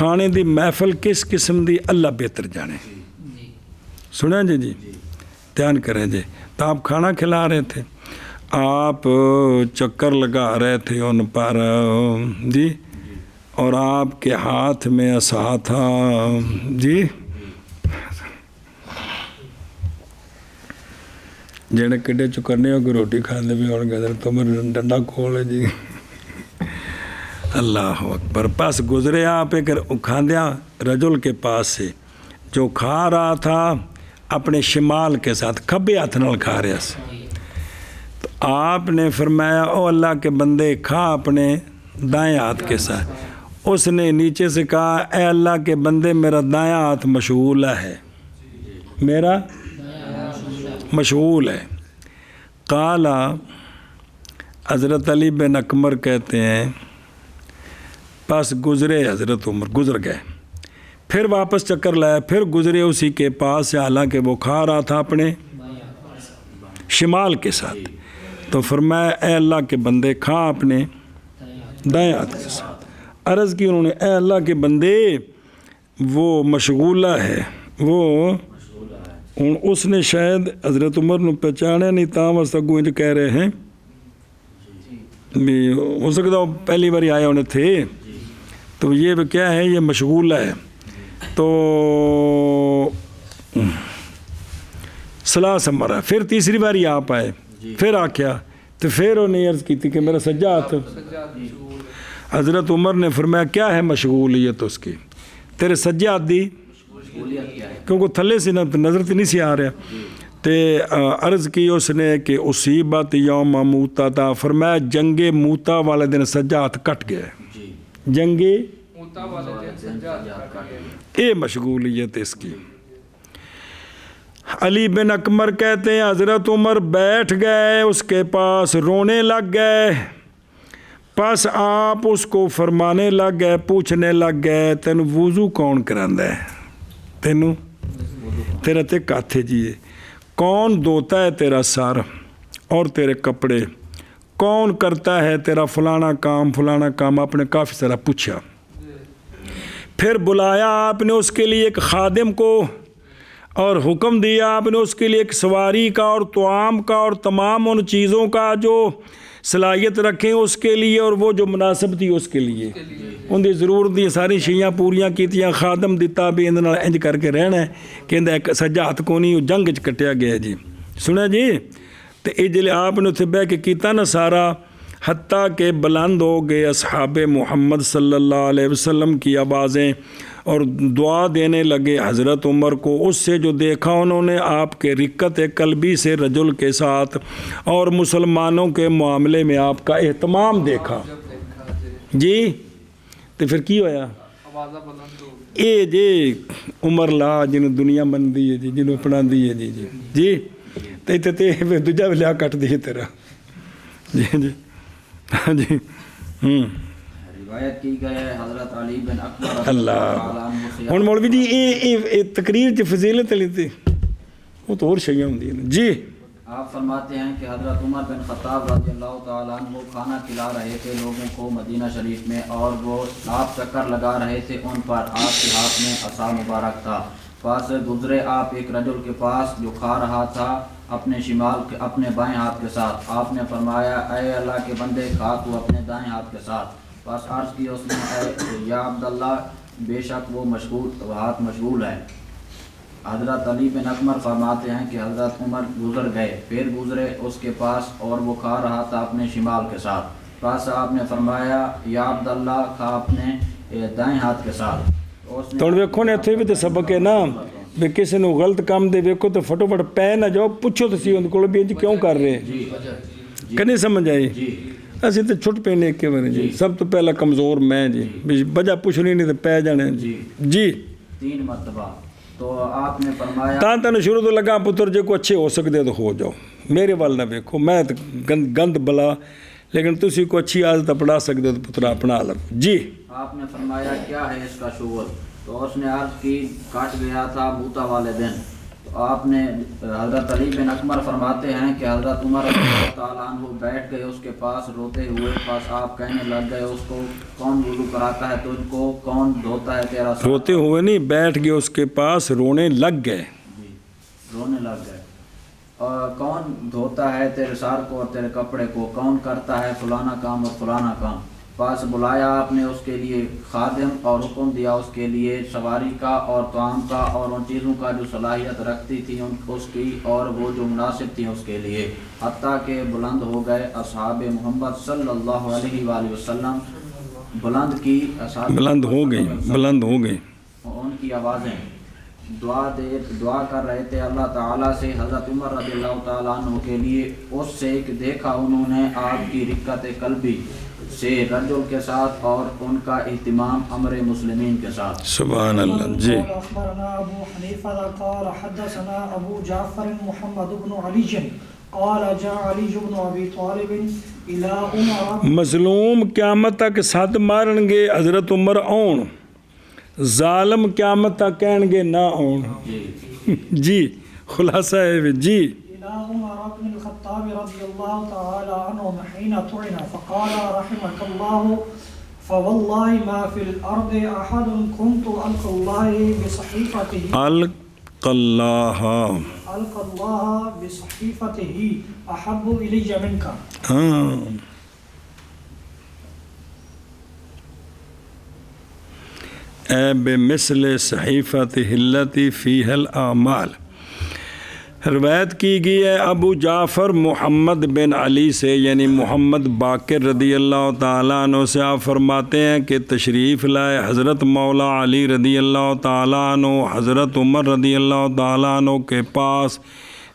کھانے دی محفل کس قسم دی اللہ بہتر جانے، سنیں جی دھیان کریں جی۔ تو آپ کھانا کھلا رہے تھے، آپ چکر لگا رہے تھے ان پر جی، اور آپ کے ہاتھ میں عصا تھا جی، جڑے کڈے چکرنے ہو کے روٹی کھانے بھی ہون گے تو میرے ڈنڈا کھول ہے جی، اللہ اکبر۔ پاس گزرے آپ ایک کھاندیا رجل کے پاس سے جو کھا رہا تھا اپنے شمال کے ساتھ، کھبے ہاتھ نال کھا رہا سی۔ تو آپ نے فرمایا او اللہ کے بندے کھا اپنے دائیں ہاتھ کے ساتھ۔ اس نے نیچے سے کہا اے اللہ کے بندے میرا دائیں ہاتھ مشغول ہے، میرا مشغول ہے۔ قال حضرت علی بن اقمر کہتے ہیں پس گزرے حضرت عمر، گزر گئے، پھر واپس چکر لایا، پھر گزرے اسی کے پاس سے، حالانکہ وہ کھا رہا تھا اپنے شمال کے ساتھ۔ تو فرمایا اے اللہ کے بندے کھا اپنے دائیں ہاتھ کے ساتھ۔ عرض کی انہوں نے اے اللہ کے بندے وہ مشغولہ ہے، وہ اس نے شاید حضرت عمر نے پہچانے نہیں، تاں واسطہ گوئیں جو کہہ رہے ہیں بھی ہو سکتا وہ پہلی بار آئے ہونے تھے، تو یہ کیا ہے یہ مشغولہ ہے۔ تو صلاح سمرا، پھر تیسری بار ہی آپ آئے، پھر آکھیا تو پھر انہیں عرض کی تھی کہ میرا سجاد۔ حضرت عمر نے فرمایا کیا ہے مشغولیت اس کی، تیرے سجاد دی، کیونکہ تھلے سے نظر تو نہیں سی آ رہا، تے عرض کی اس نے کہ اصیبت یوم موتا تھا، فرمایا جنگ موتا والے دن سجاد کٹ گئے، جی جنگ موتا والے دن سجاد کٹ گئے۔ یہ مشغولیت اس کی۔ علی بن اکمر کہتے ہیں حضرت عمر بیٹھ گئے اس کے پاس، رونے لگ گئے، پس آپ اس کو فرمانے لگ گئے، پوچھنے لگ گئے تینوں وضو کون کراندا ہے، تینوں تیرا تے کاتھے جی ہے، کون دھوتا ہے تیرا سر اور تیرے کپڑے، کون کرتا ہے تیرا فلانا کام، آپ نے کافی سارا پوچھا۔ پھر بلایا آپ نے اس کے لیے ایک خادم کو اور حکم دیا آپ نے اس کے لیے ایک سواری کا اور طعام کا اور تمام ان چیزوں کا جو صلاحیت رکھیں اس کے لیے اور وہ جو مناسب تھی اس کے لیے، ان دی ضرورت دی ساری شیاں پوریاں کیتیاں، خادم دتا بھی اندر نال انج کر کے رہنا ہے کہ اندر ایک سجاد کو نہیں جنگ چ کٹیا گیا جی، سنا جی۔ تو یہ جلے آپ نے اتنے بہ کے کیتا نا سارا، حتیٰ کہ بلند ہو گئے اصحاب محمد صلی اللہ علیہ وسلم کی آوازیں اور دعا دینے لگے حضرت عمر کو۔ اس سے جو دیکھا انہوں نے آپ کے رقت قلبی سے رجل کے ساتھ اور مسلمانوں کے معاملے میں آپ کا اہتمام دیکھا جی، تو پھر کی ہویا آوازہ بلند ہو گئی۔ اے جی عمر لا جنہوں دنیا من دی ہے جی، جنہوں اپنا دی ہے جی جی جی تے دوجا بھی لیا کٹ دی تیرا جی جی ہاں جی روایت کی گئے حضرت علی بن اکبر رضی اللہ تعالیٰ عنہ سے ہوں مولوی جی یہ تقریر چ فضیلت علی تھی وہ تو اور شیاں ہوندی ہیں جی۔ آپ فرماتے ہیں کہ حضرت عمر بن خطاب رضی اللہ تعالیٰ عنہ کھانا کھلا رہے تھے لوگوں کو مدینہ شریف میں، اور وہ آپ چکر لگا رہے تھے، ان پر آپ کے ہاتھ میں عصا مبارک تھا، پاس گزرے آپ ایک رجل کے پاس جو کھا رہا تھا اپنے شمال کے اپنے بائیں ہاتھ کے ساتھ، آپ نے فرمایا اے اللہ کے بندے کھا تو اپنے دائیں ہاتھ کے ساتھ، بس عرض کی اس نے اے یا عبداللہ بے شک وہ ہاتھ مشغول ہے۔ حضرت علی بن اکمر فرماتے ہیں کہ حضرت عمر گزر گئے، پھر گزرے اس کے پاس اور وہ کھا رہا تھا اپنے شمال کے ساتھ، پس آپ نے فرمایا یا عبداللہ کھا اپنے دائیں ہاتھ کے ساتھ۔ تو ویکھو نے اتنے بھی تو سبق ہے نا بھی کسی نے غلط کام دے ویکھو تو فٹو فٹ پے نہ جاؤ، پوچھو تو سی ان کو بھی انج کیوں کر رہے ہیں کہ نہیں سمجھ آئی؟ اسی تو چھٹ پینے کے بارے جی، سب تو پہلا کمزور میں جی، وجہ پوچھنی نہیں تو پے جانے جی 3 مرتبہ۔ تو آپ نے فرمایا تینوں شروع تو لگا پتر جے کو اچھے ہو سکتے تو ہو جاؤ، میرے وال نہ ویکھو، میں تو گند بلا، لیکن تسی کو اچھی عادت اپنا سکتے ہو تو پتر اپنا عالم جی۔ آپ نے فرمایا کیا ہے اس کا شغل؟ تو اس نے عرض کی کٹ گیا تھا موتا والے دن۔ تو آپ نے حضرت علی بن اکمر فرماتے ہیں کہ حضرت عمر رضی اللہ تعالیٰ عنہ بیٹھ گئے اس کے پاس روتے ہوئے، پاس آپ کہنے لگ گئے اس کو کون وضو کراتا ہے تجھ کو، کون دھوتا ہے تیرا سر؟ روتے ہوئے نہیں، بیٹھ گئے اس کے پاس رونے لگ گئے جی رونے لگ گئے، اور کون دھوتا ہے تیرے سر کو اور تیرے کپڑے کو، کون کرتا ہے فلانا کام اور فلانا کام؟ پاس بلایا آپ نے اس کے لیے خادم اور حکم دیا اس کے لیے سواری کا اور طعام کا اور ان چیزوں کا جو صلاحیت رکھتی تھی اس کی اور وہ جو مناسب تھی اس کے لیے، حتیٰ کہ بلند ہو گئے اصحاب محمد صلی اللہ علیہ وآلہ وسلم، بلند ہو گئی ان کی آوازیں دعا کر رہے تھے اللہ تعالیٰ سے حضرت عمر رضی اللہ تعالیٰ عنہ کے لیے، اس سے کہ دیکھا انہوں نے آپ کی رقت قلبی سے رجل کے ساتھ اور ان کا اہتمام امر مسلمین کے ساتھ۔ سبحان اللہ جی۔ اخبرنا ابو حنیفہ قال حدثنا ابو جعفر محمد بن علی قال جاء علی بن ابی طالب الى عمر مظلوم قیامت تک سد مارن گے حضرت عمر آن، ظالم قیامت تک کہن گے نہ آن جی، خلاصہ ہے جی۔ إلى عمر بن الخطاب رضي الله تعالى عنه حين طعن فقال رحمك الله فوالله ما في الأرض أحد كنت ألقى الله بصحيفته ألقى الله بصحيفته أحب إلي منك بمثل صحيفته التي فيها الأعمال۔ روایت کی گئی ہے ابو جعفر محمد بن علی سے، یعنی محمد باقر رضی اللہ تعالیٰ عنہ سے، آپ فرماتے ہیں کہ تشریف لائے حضرت مولا علی رضی اللہ تعالیٰ عنہ حضرت عمر رضی اللہ تعالیٰ عنہ کے پاس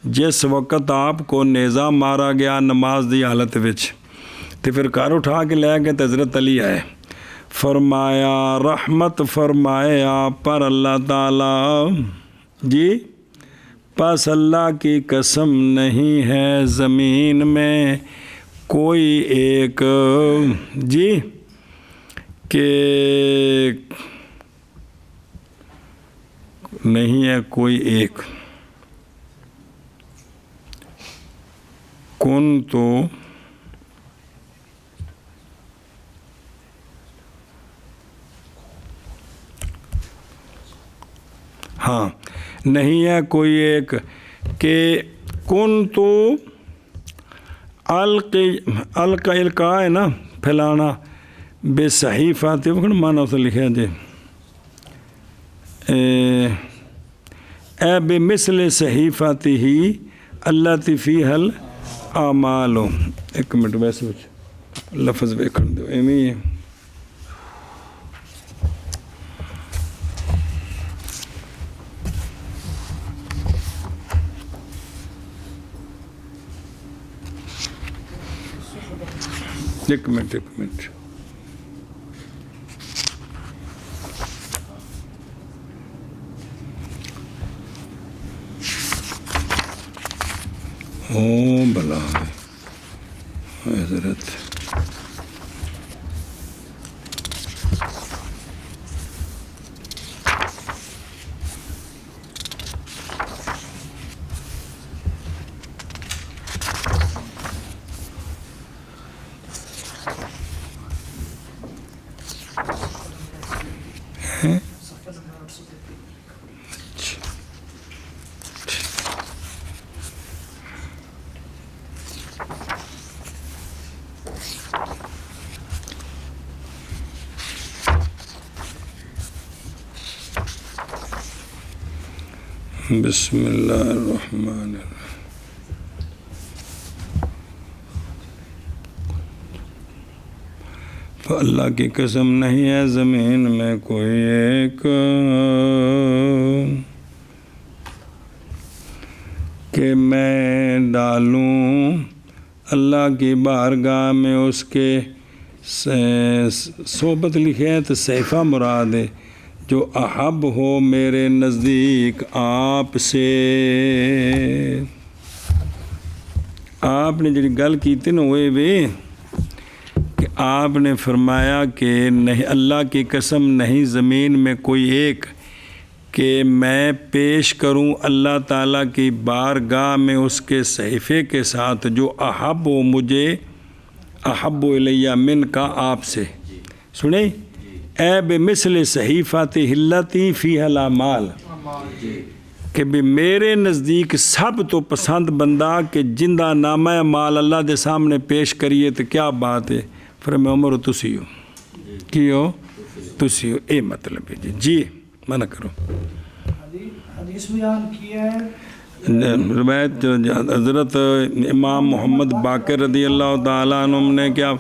جس وقت آپ کو نیزہ مارا گیا نماز دی حالت وچ تے پھر گھر اٹھا کے لے گئے تے حضرت علی آئے فرمایا رحمت فرمائے آپ پر اللہ تعالی جی پس اللہ کی قسم نہیں ہے زمین میں کوئی ایک جی کہ نہیں ہے کوئی ایک کن تو ہاں نہیں ہے کوئی ایک کہ کن تو القا ہے نا پھیلانا بے صحیفات مانا اسے لکھا جی اے بے مثل صحیفاتی ہی اللہ فی حل اعمال ایک منٹ ویسے لفظ ویکھن دو ایویں ایک منٹ او بلا حضرت بسم اللہ الرحمن الرحیم اللہ کی قسم نہیں ہے زمین میں کوئی ایک کہ میں ڈالوں اللہ کی بارگاہ میں اس کے صحبت لکھے ہیں تو صحیفہ مراد ہے جو احب ہو میرے نزدیک آپ سے آپ نے جڑی گل کی تھی نا ہوئے وے کہ آپ نے فرمایا کہ نہیں اللہ کی قسم نہیں زمین میں کوئی ایک کہ میں پیش کروں اللہ تعالیٰ کی بارگاہ میں اس کے صحیفے کے ساتھ جو احب ہو مجھے احب الیہ من کا آپ سے سنیں اے بے مثل صحیفات ہلتی فی الاعمال کہ بھی میرے نزدیک سب تو پسند بندہ کہ جندہ نامہ اعمال اللہ دے سامنے پیش کریے تو کیا بات ہے فرمایا عمر تسی ہو کی ہو تسی ہو اے مطلب ہے جی منع کرو حدیث بیان کیا ہے روایت حضرت امام محمد باقر رضی اللہ تعالیٰ عنہ نے کیا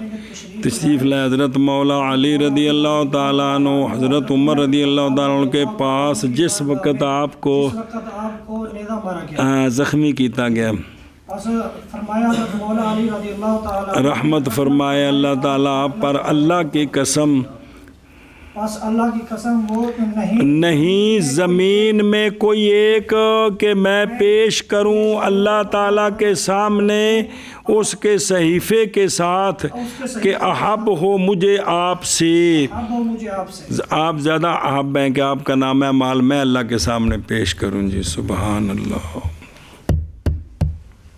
تشریف لائے حضرت مولا علی رضی اللہ تعالیٰ عنہ حضرت عمر رضی اللہ تعالیٰ عنہ کے پاس جس وقت آپ کو زخمی کیتا گیا رحمت فرمائے اللہ تعالیٰ پر اللہ کی قسم اللہ کی قسم وہ نہیں زمین میں کوئی ایک کہ میں پیش کروں اللہ تعالیٰ کے سامنے اس کے صحیفے کے ساتھ کہ احب ہو مجھے آپ سے آپ زیادہ احب ہیں کہ آپ کا نام ہے مال میں اللہ کے سامنے پیش کروں جی سبحان اللہ